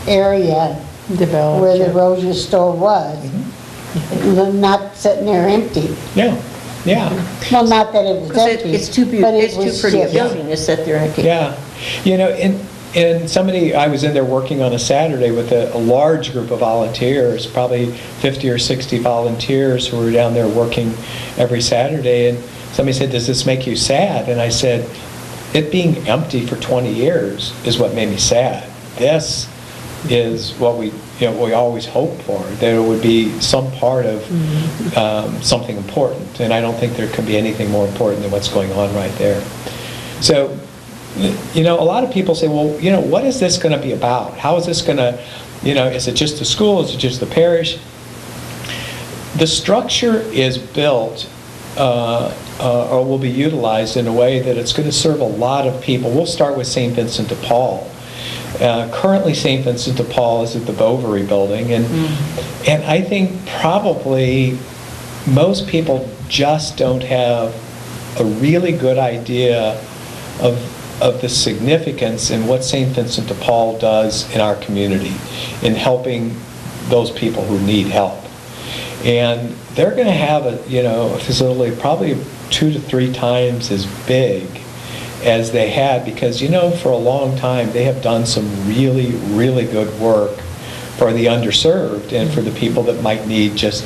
area developed where the Rozier store was, mm-hmm. not sitting there empty. Yeah. Well, not that it was empty. It's too beautiful. It's too pretty a building to sit there empty. Yeah. You know, and I was in there working on a Saturday with a large group of volunteers, probably 50 or 60 volunteers who were down there working every Saturday, and somebody said, "Does this make you sad?" And I said, it being empty for 20 years is what made me sad. This is what we always hoped for, that it would be some part of something important. And I don't think there can be anything more important than what's going on right there. So, you know, a lot of people say, well, you know, what is this going to be about? How is this going to, you know, is it just the school? Is it just the parish? The structure is built or will be utilized in a way that it's going to serve a lot of people. We'll start with St. Vincent de Paul. Currently, St. Vincent de Paul is at the Bovary building, and I think probably most people just don't have a really good idea of the significance in what St. Vincent de Paul does in our community in helping those people who need help. And they're going to have a facility probably 2 to 3 times as big as they had, because, you know, for a long time they have done some really, really good work for the underserved and for the people that might need just,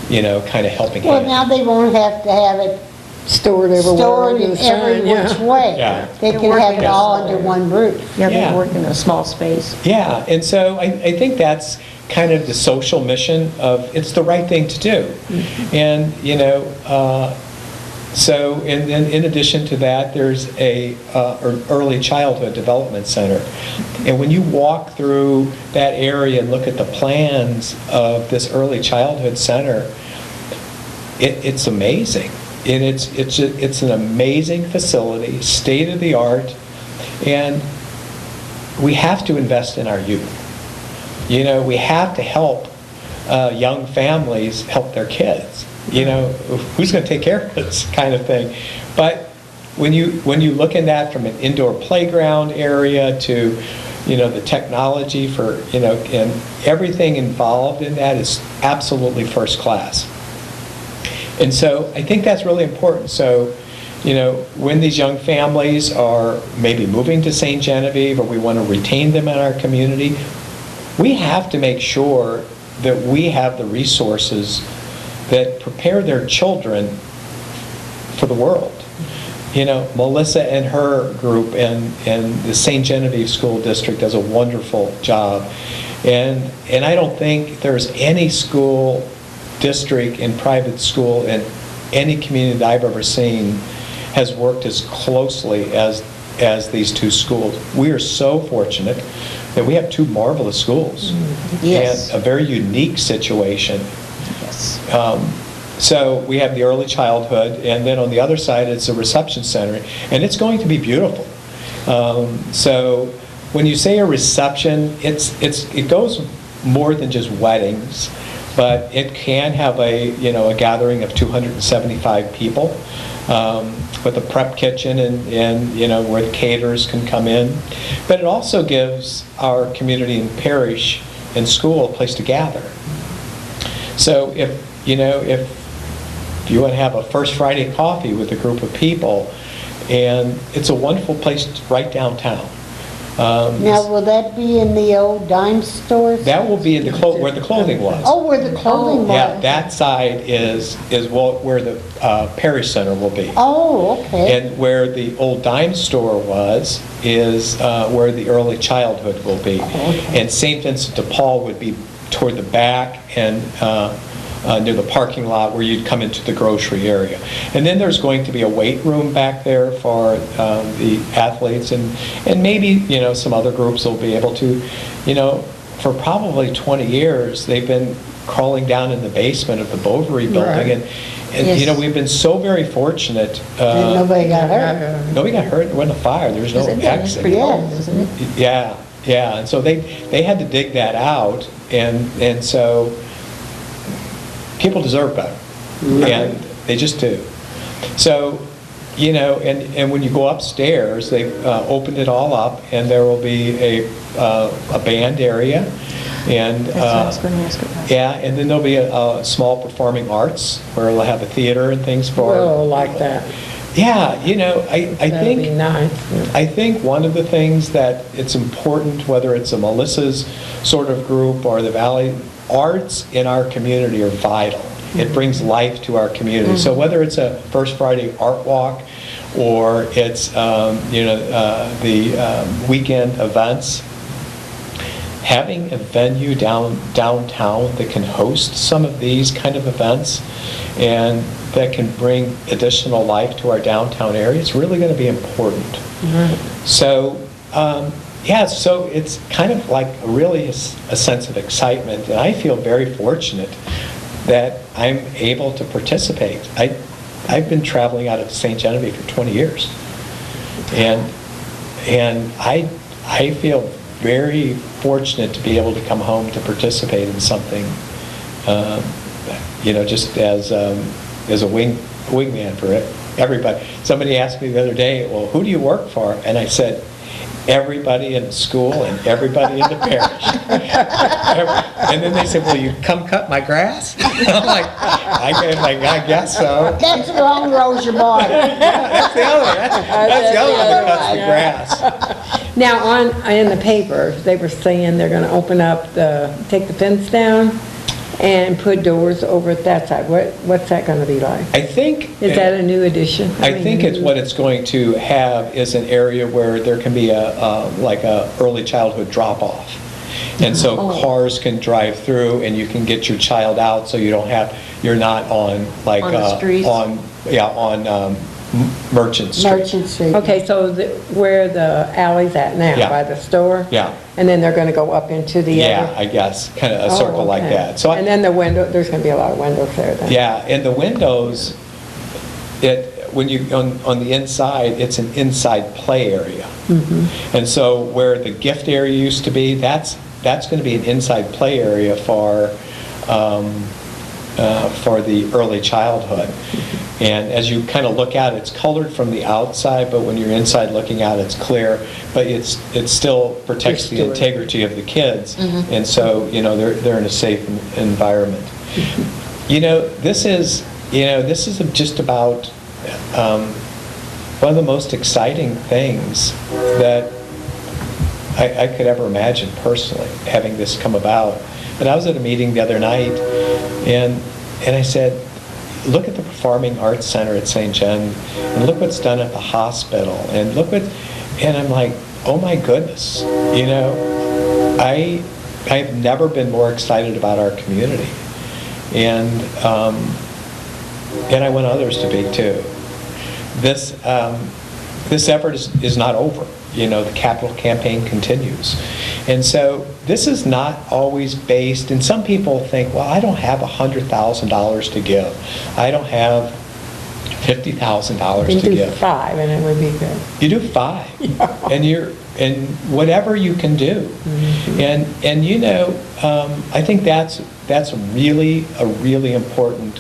you know, kind of helping Well, hand. now they won't have to have it stored everywhere. stored in every which way. Yeah. They can have it all under one roof. Yeah, Yeah. they work in a small space. Yeah, and so I think that's kind of the social mission of, it's the right thing to do. And, you know, so in addition to that, there's an early childhood development center. And when you walk through that area and look at the plans of this early childhood center, it's amazing. And it's an amazing facility, state of the art, and we have to invest in our youth. You know, we have to help young families help their kids. You know, who's going to take care of this kind of thing? But when you look at that from an indoor playground area to, you know, the technology for, you know, and everything involved in that is absolutely first class. And so I think that's really important. So, you know, when these young families are maybe moving to St. Genevieve, or we want to retain them in our community, we have to make sure that we have the resources that prepare their children for the world. You know, Melissa and her group and the St. Genevieve School District does a wonderful job. And I don't think there's any school district and private school in any community that I've ever seen has worked as closely as these two schools. We are so fortunate that we have two marvelous schools. Yes. And a very unique situation. Yes. So we have the early childhood, and then on the other side, it's a reception center, and it's going to be beautiful. So when you say a reception, it goes more than just weddings, but it can have a gathering of 275 people with a prep kitchen and where the caterers can come in. But it also gives our community and parish and school a place to gather. So if you want to have a First Friday coffee with a group of people, and it's a wonderful place right downtown. Now, will that be in the old dime stores? That will be in where the clothing was. Oh, where the clothing was? Yeah, that side is where the parish center will be. Oh, okay. And where the old dime store was is where the early childhood will be. Okay. And St. Vincent de Paul would be toward the back and near the parking lot where you'd come into the grocery area. And then there's going to be a weight room back there for the athletes, and maybe some other groups will be able to. For probably 20 years they've been crawling down in the basement of the Bovary building, and Yes. We've been so very fortunate. And nobody got hurt. Nobody got hurt. There wasn't a fire. There was no exit. Pretty old, isn't it? Yeah, and so they had to dig that out, and so people deserve better, and they just do. So, and when you go upstairs, they've opened it all up, and there will be a band area, and That's what I was going to ask about. yeah, and then there'll be a small performing arts where they'll have a theater and things for. Oh, like that. Yeah, I That'd think. be nice. I think one of the things that it's important, whether it's a Melissa's sort of group or the Valley, arts in our community are vital. It brings life to our community. So whether it's a First Friday art walk or it's the weekend events, having a venue downtown that can host some of these kind of events and that can bring additional life to our downtown area, it's really going to be important. So, so it's kind of like really a sense of excitement, and I feel very fortunate that I'm able to participate. I've been traveling out of St. Genevieve for 20 years, and I feel very fortunate to be able to come home to participate in something, just as a wingman for it. Everybody. Somebody asked me the other day, well, who do you work for? And I said, everybody in the school and everybody in the parish. And then they said, will you come cut my grass? I'm like, I guess so. That's wrong, Rosa boy. That's the other one that cuts the grass. Now, in the paper, they were saying they're gonna open up take the fence down and put doors over at that side. What's that gonna be like? I think. Is that a new addition? I think what it's going to have is an area where there can be a early childhood drop-off. And so cars can drive through and you can get your child out so you're not on On the streets? on Merchant Street. Merchant Street. Okay, so where the alley's at now, Yeah. by the store? Yeah. And then they're gonna go up into the other? Yeah, I guess, kind of a circle like okay. that. So And then the window, there's gonna be a lot of windows there then? yeah, and the windows, when you on the inside, it's an inside play area. And so where the gift area used to be, that's going to be an inside play area for the early childhood. And as you kind of look out, it's colored from the outside, but when you're inside looking out, it's clear. But it still protects the integrity of the kids, and so they're in a safe environment. This is just about one of the most exciting things that I could ever imagine personally, having this come about. And I was at a meeting the other night, and I said, look at the Performing Arts Center at St. John, and look what's done at the hospital, and and I'm like, oh my goodness, I've never been more excited about our community, and I want others to be too. this effort is not over. You know, the capital campaign continues. And so this is not always based, and some people think, well, I don't have $100,000 to give. I don't have $50,000 You to do give. 5 and it would be good. You do 5, and whatever you can do. Mm-hmm. And you know, I think that's really a really important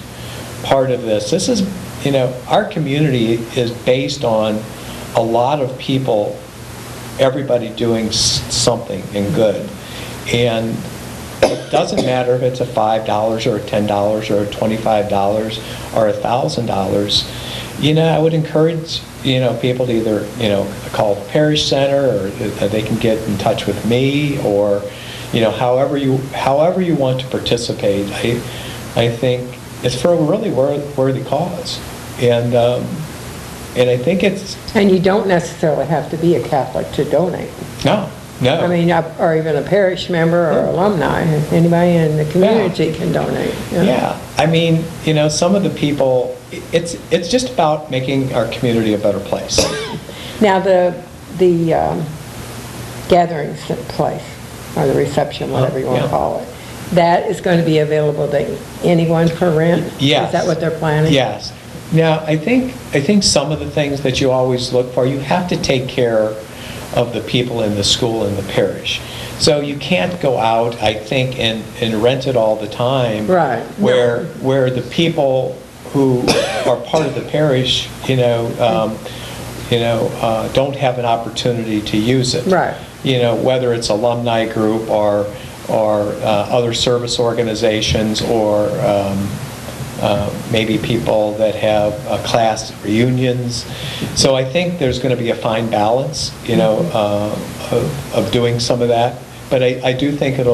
part of this. This is, you know, our community is based on a lot of people, everybody doing something and good. And it doesn't matter if it's a $5 or a $10 or a $25 or $1,000. You know, I would encourage, you know, people to either, you know, call the parish center, or they can get in touch with me, or, you know, however you want to participate. I think it's for a really worthy cause. And I think it's... And you don't necessarily have to be a Catholic to donate. No. I mean, or even a parish member or alumni. Anybody in the community can donate. Yeah. I mean, you know, some of the people, it's just about making our community a better place. Now, the gatherings place, or the reception, whatever you want to call it, that is going to be available to anyone for rent? Yes. Is that what they're planning? Yes. Now, I think some of the things that you always look for, you have to take care of the people in the school and the parish. So you can't go out, I think, and rent it all the time. Right. Where the people who are part of the parish, don't have an opportunity to use it. Right. You know, whether it's alumni group or other service organizations, or maybe people that have class reunions. So I think there's going to be a fine balance, of doing some of that. But I do think it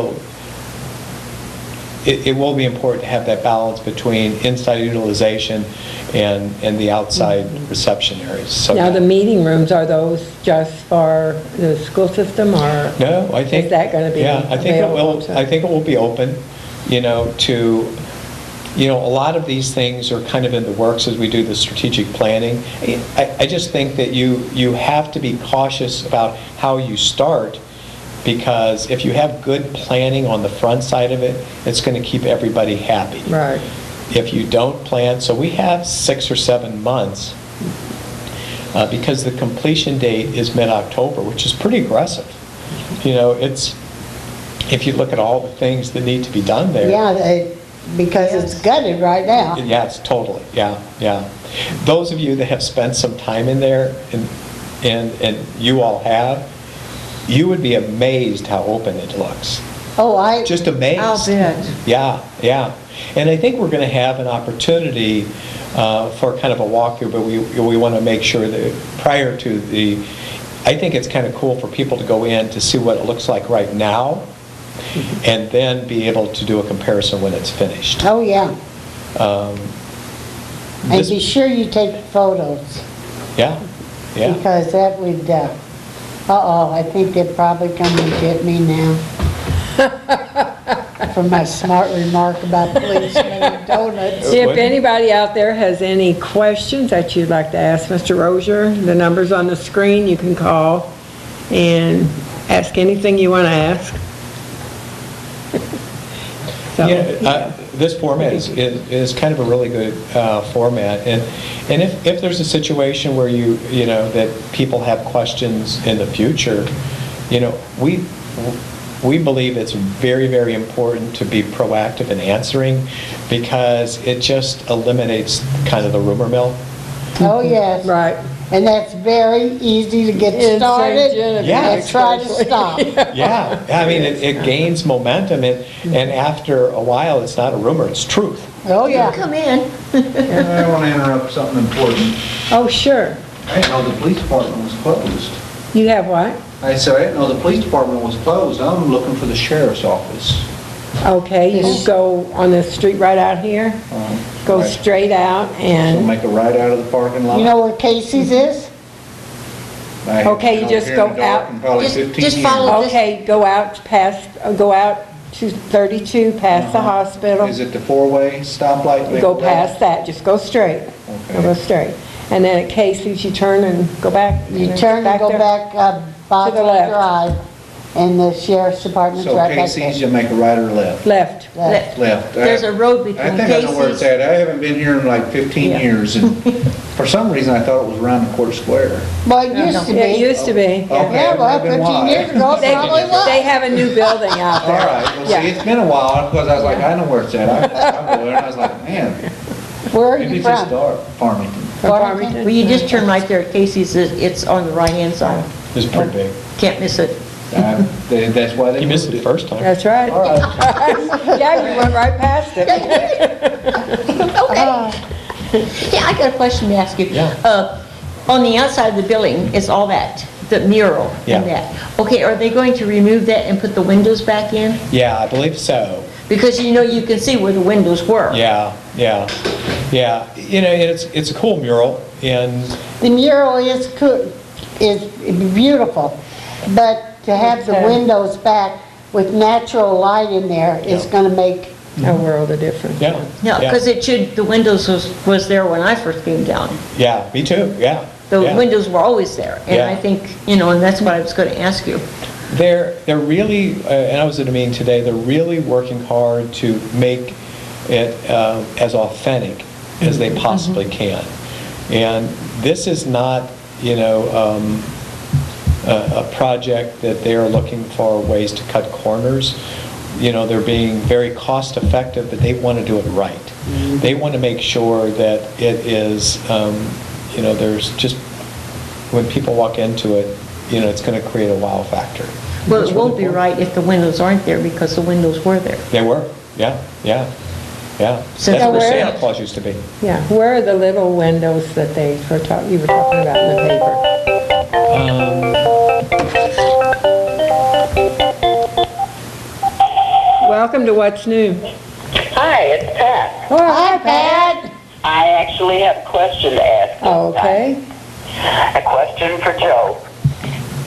will be important to have that balance between inside utilization and the outside reception areas. So Now, the meeting rooms, are those just for the school system, or? No, I think. Is that going to be available to- I think it will be open, to, a lot of these things are kind of in the works as we do the strategic planning. I just think that you have to be cautious about how you start, because if you have good planning on the front side of it, it's going to keep everybody happy. Right. If you don't plan, so we have 6 or 7 months, because the completion date is mid-October, which is pretty aggressive. It's, if you look at all the things that need to be done there. Yeah, because it's gutted right now. Yes, totally, yeah. Those of you that have spent some time in there, and you all have, you would be amazed how open it looks. Oh, Just amazed. I'll bet. Yeah. And I think we're going to have an opportunity for kind of a walkthrough, but we want to make sure that prior to I think it's kind of cool for people to go in to see what it looks like right now, and then be able to do a comparison when it's finished. Oh, yeah. And This- be sure you take photos, Yeah. because that would, I think they're probably coming to get me now. For my smart remark about policemen and donuts. If anybody out there has any questions that you'd like to ask Mr. Rozier, the number's on the screen. You can call and ask anything you want to ask. So, This format is kind of a really good format, and if there's a situation where that people have questions in the future, we believe it's very, very important to be proactive in answering, because it just eliminates kind of the rumor mill. Oh, yes. Right. And that's very easy to get In St. started Genevieve, and try to especially. stop. Yeah, I mean, it gains momentum, and after a while, it's not a rumor, it's truth. Oh, yeah. Come in. I want to interrupt something important. Oh, sure. I didn't know the police department was closed. You have what? I said, I didn't know the police department was closed. I'm looking for the sheriff's office. Okay, you go on the street right out here, go Right. straight out, So and, make a right out of the parking lot. You know where Casey's is? I haven't Okay, you been just here in go the dark out. in probably Just- 15 just years. follow- okay, go out to 32, past the hospital. Is it the four-way stoplight? Go past that, just go straight. Okay. Go straight. And then at Casey's, you turn and go back. You turn and go there. back Boswell left. Drive, and the sheriff's department's So right back Casey's, there. you make a right or left? Left. Left. There's a road I between think I know where it's Casey's. at. I haven't been here in like 15 Yeah. years, and for some reason I thought it was around the Court Square. Well, it used to be. It used to be. Okay. Yeah, well, Then 15 why? years ago, it They, probably was. they have a new building out All there. right, well, Yeah. see, it's been a while, because I was like, I know where it's at. I go there, and I was like, man, Where are maybe you it's just from? dark, Farmington. Farmington. Well, you just turn right there at Casey's, it's on the right-hand side. It's pretty big. Can't miss it. That's why they You missed moved it the first time. That's right. All right. Yeah, you went right past it. Yeah, I got a question to ask you. Yeah. On the outside of the building is all that, the mural Yeah. and that. Okay, are they going to remove that and put the windows back in? Yeah, I believe so. Because you know, you can see where the windows were. Yeah. You know, it's a cool mural, and The mural is beautiful, but to have the Okay. windows back with natural light in there is gonna make, A world of difference. yeah. Yeah, because it should, the windows was there when I first came down. Yeah, me too, yeah. The yeah. windows were always there. And Yeah. I think, you know, and that's what I was going to ask you. They're really, and I was at a meeting today, they're really working hard to make it as authentic as they possibly can. And this is not, you know, a project that they are looking for ways to cut corners. You know, they're being very cost effective, but they want to do it right. They want to make sure that it is, you know, there's just, when people walk into it, you know, it's going to create a wow factor. Well, It's it really won't be cool. right if the windows aren't there because the windows were there. They were, yeah. So That's they're where where- Santa Claus used to be. Yeah, where are the little windows that you were talking about in the paper? Welcome to What's New. Hi, it's Pat. Oh, hi, Pat. I actually have a question to ask. Okay. A question for Joe.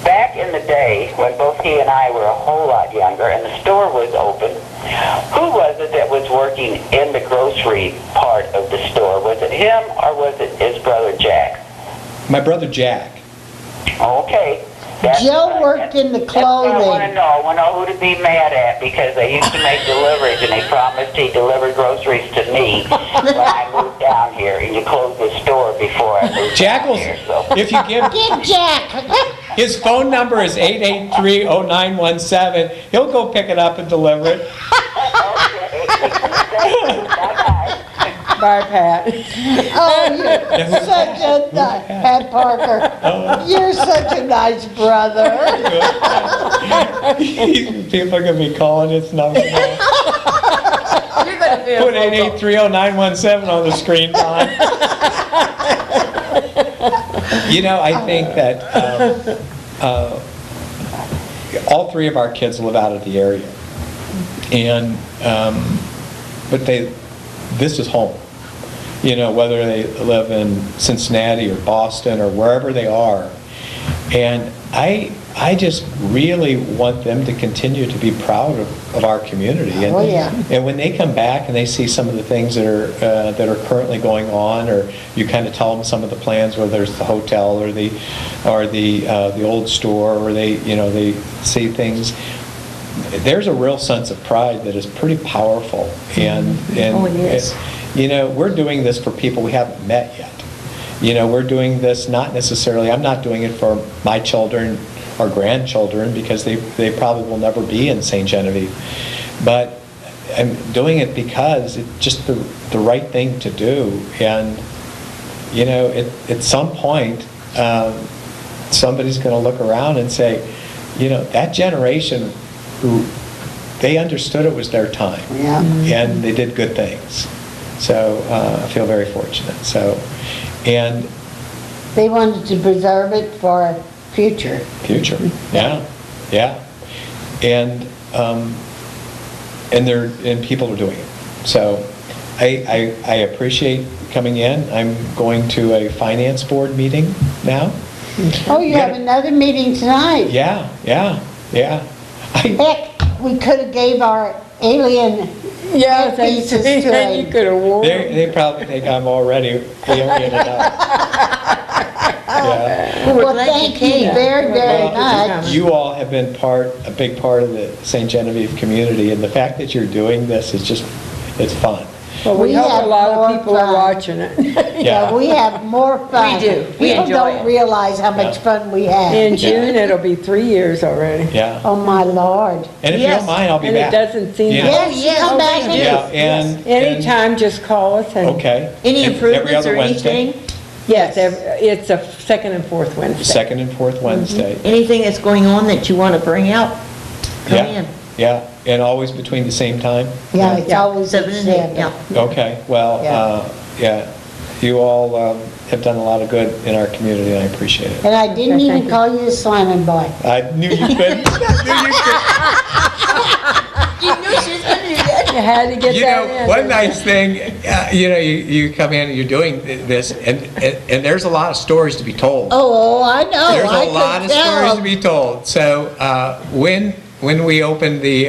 Back in the day, when both he and I were a whole lot younger and the store was open, who was it that was working in the grocery part of the store? Was it him or was it his brother Jack? My brother Jack. Okay. Joe worked in the That's what I want to clothing. know. I want to know who to be mad at because they used to make deliveries and they promised he delivered groceries to me when I moved down here and you closed the store before I moved Jack down will, here. So. if you give, Get Jack. his phone number is 883-0917. He'll go pick it up and deliver it. Bye, Pat. Oh, you're such a Pat Parker. You're such a nice brother. People are going to be calling his number now. You're going to feel Put 883-0917 on the screen, Don. You know, I think that all three of our kids live out of the area. And, but this is home. You know, whether they live in Cincinnati or Boston or wherever they are. And I just really want them to continue to be proud of our community. And, Oh, yeah. And when they come back and they see some of the things that are currently going on, or you kind of tell them some of the plans, whether it's the hotel or the old store, or they see things. There's a real sense of pride that is pretty powerful, and Oh, it is. you know, we're doing this for people we haven't met yet. You know, we're doing this not necessarily, I'm not doing it for my children or grandchildren because they probably will never be in St. Genevieve. But I'm doing it because it's just the right thing to do. And, you know, at some point, somebody's going to look around and say, you know, that generation, they understood it was their time. Yeah. And they did good things. So I feel very fortunate. So, and They wanted to preserve it for future. yeah. And people are doing it. So I appreciate coming in. I'm going to a finance board meeting now. Oh, you have another meeting tonight. Yeah. Heck, we could have gave our alien pieces to You him. could have worn. They probably think I'm already alien enough. Yeah. Well, thank you very, very much. You all have been a big part of the St. Genevieve community, and the fact that you're doing this is just, it's fun. Well, we We hope have a lot more of people are fun. watching it. Yeah, we have more fun. We do. We People enjoy don't it. realize how much fun we have. In June, it'll be 3 years already. Yeah. Oh, my Lord. And if you don't mind, I'll be And it back. doesn't seem You like. know? Yes, come back and Yeah, and. Anytime, just call us and. Okay. Any And improvements every other or Wednesday? anything? Yes, it's a second and fourth Wednesday. Second and fourth Wednesday. Anything that's going on that you want to bring out? Come Yeah, in. yeah, and always between the same time? Yeah, it's always at 7 and 8, 7. yeah. Okay, well, yeah, you all have done a lot of good in our community, and I appreciate it. And I didn't even call you a slamming boy. I knew you couldn't. You knew she was going to do that. You had to get You that know, in. one nice thing, you come in and you're doing this, and there's a lot of stories to be told. Oh, I know. There's I a lot could of stories tell. to be told. So when we open the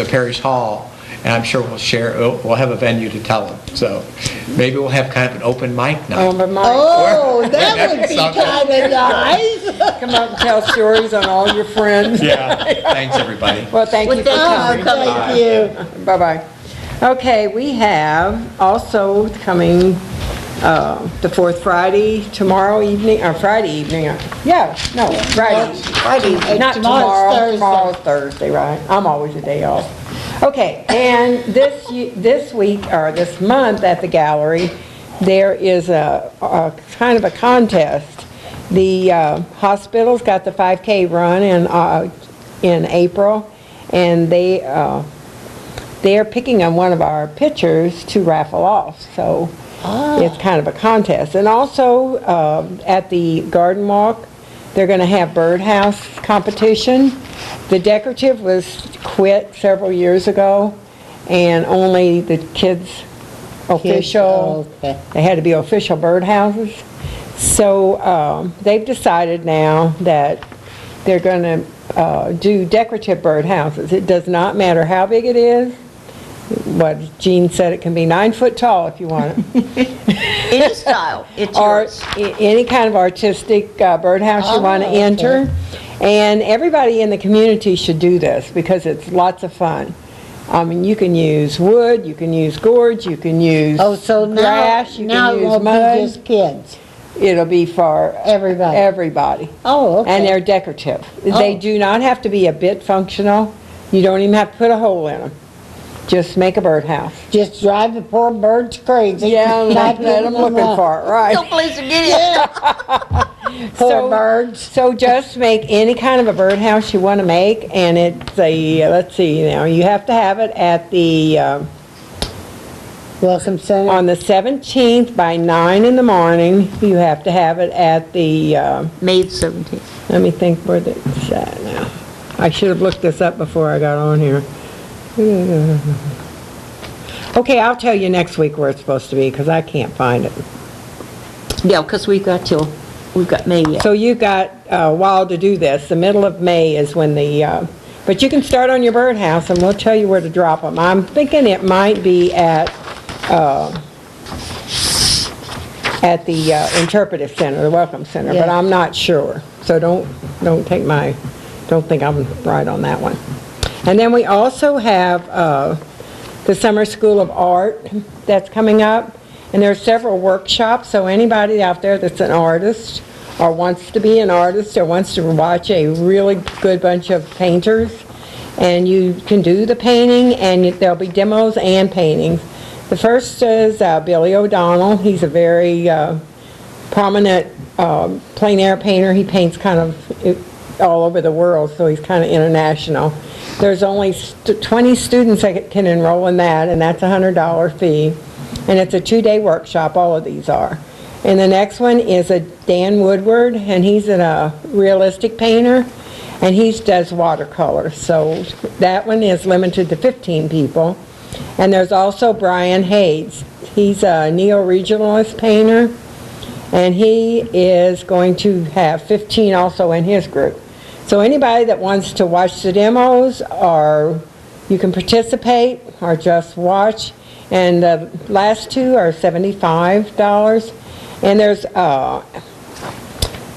parish hall, and I'm sure we'll have a venue to tell them. So maybe we'll have kind of an open mic night. But Mike, Oh, that That'd would be be something. kind of nice. come up and tell stories on all your friends. Yeah, thanks, everybody. Well, thank you for Oh, coming. thank you. Bye-bye. Okay, we have also coming the fourth Friday, tomorrow evening, or Friday evening. Friday. Friday. Not Tomorrow's tomorrow, Thursday. tomorrow's Thursday, right? I'm always a day off. Okay, and this week, or this month at the gallery, there is a kind of a contest. The hospital's got the 5K run in April, and they're picking on one of our pictures to raffle off, so it's kind of a contest. And also, at the Garden Walk, they're going to have birdhouse competition. The decorative was quit several years ago, and only the kids official, okay. they had to be official birdhouses. So they've decided now that they're going to do decorative birdhouses. It does not matter how big it is. What Jean said, it can be 9 foot tall if you want it. Any style, it's Or yours. any kind of artistic birdhouse you want to okay. enter. And everybody in the community should do this because it's lots of fun. I mean, you can use wood, you can use gourds, you can use Oh, so now, grass, you now can it use won't be mud. just kids. It'll be for Everybody. everybody. Oh, okay. And they're decorative. They Oh. do not have to be a bit functional. You don't even have to put a hole in them. Just make a birdhouse. Just drive the poor birds crazy. Yeah, Not let them giving looking up. for it, right? No place to get it. Poor birds. So just make any kind of a birdhouse you want to make, and it's let's see now, you have to have it at the, Welcome Center. on the 17th by 9 in the morning. You have to have it at the, May 17th. let me think where it's at now. I should have looked this up before I got on here. Okay, I'll tell you next week where it's supposed to be, because I can't find it. Yeah, because we've got May yet. So you've got a while to do this. The middle of May is when but you can start on your birdhouse, and we'll tell you where to drop them. I'm thinking it might be at the Interpretive Center, the Welcome Center, but Yeah. I'm not sure. So don't think I'm right on that one. And then we also have the Summer School of Art that's coming up, and there are several workshops, so anybody out there that's an artist or wants to be an artist or wants to watch a really good bunch of painters, and you can do the painting, and there'll be demos and paintings. The first is Billy O'Donnell. He's a very prominent plein air painter. He paints kind of all over the world, so he's kind of international. There's only 20 students that can enroll in that, and that's a $100 fee. And it's a 2-day workshop, all of these are. And the next one is a Dan Woodward, and he's a realistic painter, and he does watercolor. So that one is limited to 15 people. And there's also Brian Hayes. He's a neo-regionalist painter, and he is going to have 15 also in his group. So anybody that wants to watch the demos, or you can participate or just watch, And the last two are $75. And there's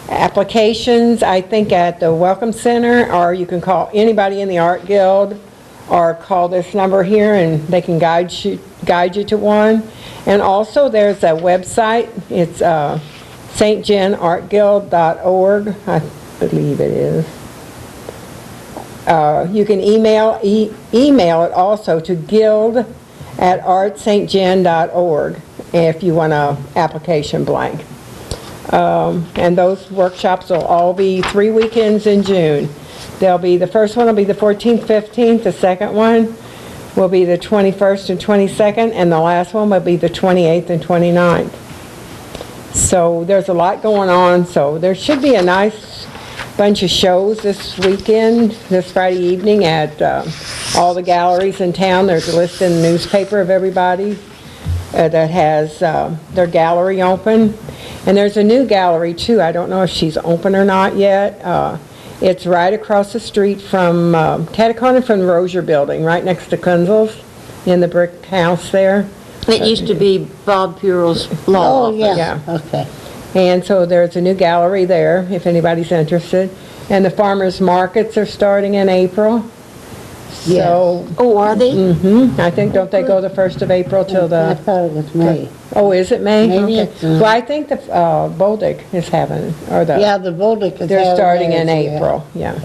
applications, I think, at the Welcome Center, or you can call anybody in the Art Guild, or call this number here and they can guide you to one. And also there's a website, it's stjenartguild.org, I believe it is. You can email it also to guild@artstjen.org if you want a application blank. And those workshops will all be 3 weekends in June. The first one will be the 14th, 15th, the second one will be the 21st and 22nd, and the last one will be the 28th and 29th. So there's a lot going on, so there should be a nice bunch of shows this weekend, this Friday evening at all the galleries in town. There's a list in the newspaper of everybody that has their gallery open. And there's a new gallery too. I don't know if she's open or not yet. It's right across the street from Catacon from the Rozier Building, right next to Kunzel's, in the brick house there. It used to be Bob Purell's law Oh, office. yeah, okay. And so there's a new gallery there, if anybody's interested. And the farmers markets are starting in April. So, Oh, are they? I think, don't they go the 1st of April till I the, thought it was May. oh, is it May? Maybe Okay. it's, Well, I think the Bolduc is having, or the. Yeah, the Bolduc is They're starting in theirs, yeah. April, yeah.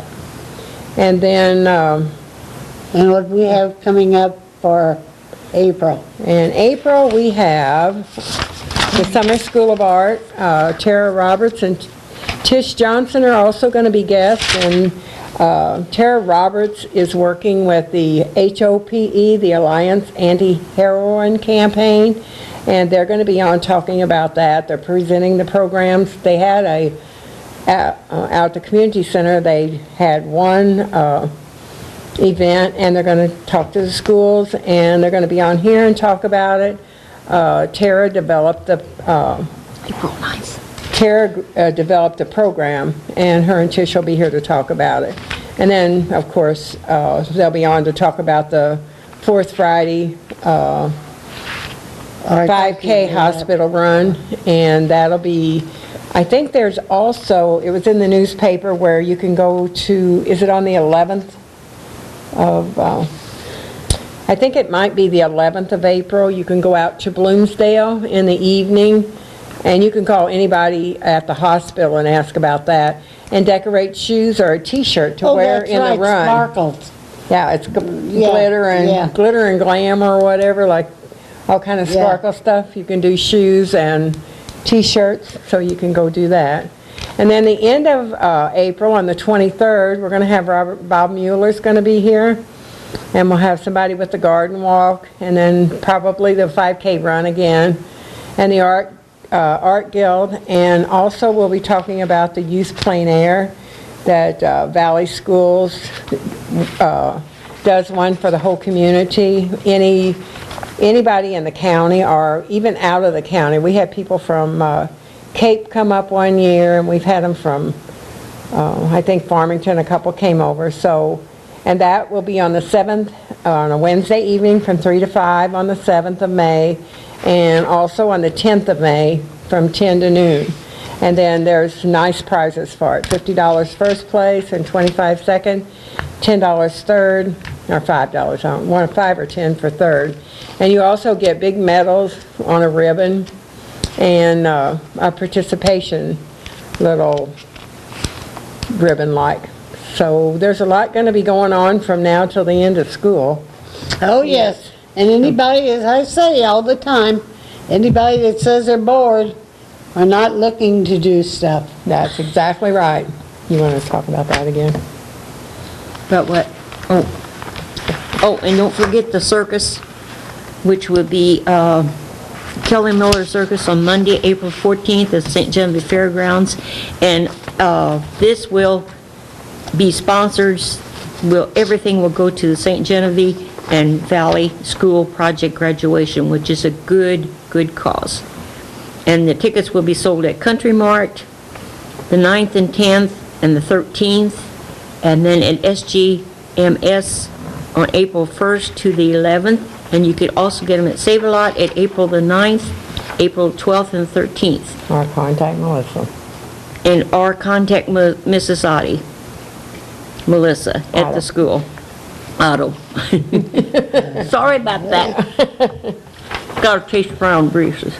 And then, And what we have coming up for April? in April, we have the Summer School of Art. Tara Roberts and Tish Johnson are also going to be guests, and Tara Roberts is working with the HOPE, the Alliance Anti-Heroin Campaign, and they're going to be on talking about that. They're presenting the programs. They had out at the community center, they had one event, and they're going to talk to the schools, and they're going to be on here and talk about it. Tara developed the April 9th. Tara developed a program, and her and Tish will be here to talk about it. And then, of course, they'll be on to talk about the Fourth Friday 5K hospital run, and that'll be, I think there's also, it was in the newspaper where you can go to, is it on the 11th of, I think it might be the 11th of April. You can go out to Bloomsdale in the evening, and you can call anybody at the hospital and ask about that, and decorate shoes or a T-shirt to wear in the run. Sparkles. Yeah, it's glitter and glamour or whatever, like all kind of sparkle stuff. You can do shoes and T-shirts, so you can go do that. And then the end of April, on the 23rd, we're going to have Bob Mueller's going to be here, and we'll have somebody with the garden walk, and then probably the 5K run again, and the Art Guild, and also we'll be talking about the youth plein air that Valley Schools does one for the whole community. Anybody in the county or even out of the county. We had people from Cape come up one year, and we've had them from, I think Farmington, a couple came over. So, and that will be on the 7th, on a Wednesday evening from 3 to 5 on the 7th of May, and also on the 10th of May from 10 to noon. And then there's nice prizes for it, $50 first place and $25 second, $10 third, or $5, I don't want $5 or $10 for third. And you also get big medals on a ribbon and a participation little ribbon like. So there's a lot going to be going on from now till the end of school. Oh, yes. And anybody, as I say all the time, anybody that says they're bored are not looking to do stuff. That's exactly right. You want to talk about that again? About what? Oh, and don't forget the circus, which will be Kelly Miller Circus on Monday, April 14th at St. Genevieve Fairgrounds. And this will be sponsored, everything will go to the St. Genevieve and Valley School Project graduation, which is a good cause. And the tickets will be sold at Country Mart the 9th and 10th and the 13th, and then at SGMS on April 1st to the 11th, And you could also get them at Save-A-Lot at April the 9th, April 12th, and 13th. Or contact Melissa. Or contact Mrs. Oddie, Melissa, at Otto. the school. Otto. Sorry about that. Gotta chase around Breezes.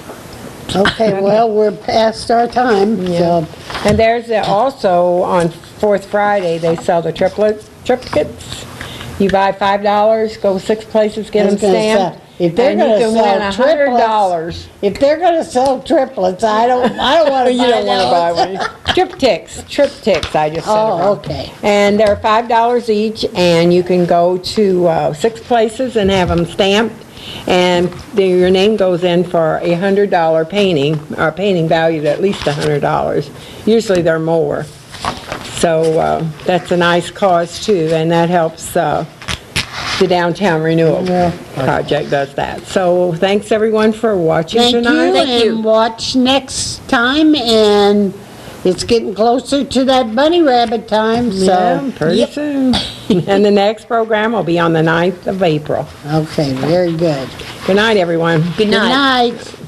Okay, well, we're past our time, so. And there's also, on Fourth Friday, they sell the triplets. You buy $5, go 6 places, get I was them gonna say, stamped. if they're and you gonna can win sell $100. If they're gonna sell triplets, I don't wanna You buy don't want to buy those. one. Triptychs, I just said it Oh, wrong. okay. And they're $5 each, and you can go to 6 places and have them stamped, and your name goes in for a $100 painting, or a painting valued at least $100. Usually they're more. So that's a nice cause too, and that helps the Downtown Renewal Project does that. So thanks everyone for watching Thank tonight. you, and watch next time, and it's getting closer to that bunny rabbit time, so. Yeah, pretty soon. And the next program will be on the 9th of April. Okay, very good. Good night, everyone. Good night. Good night.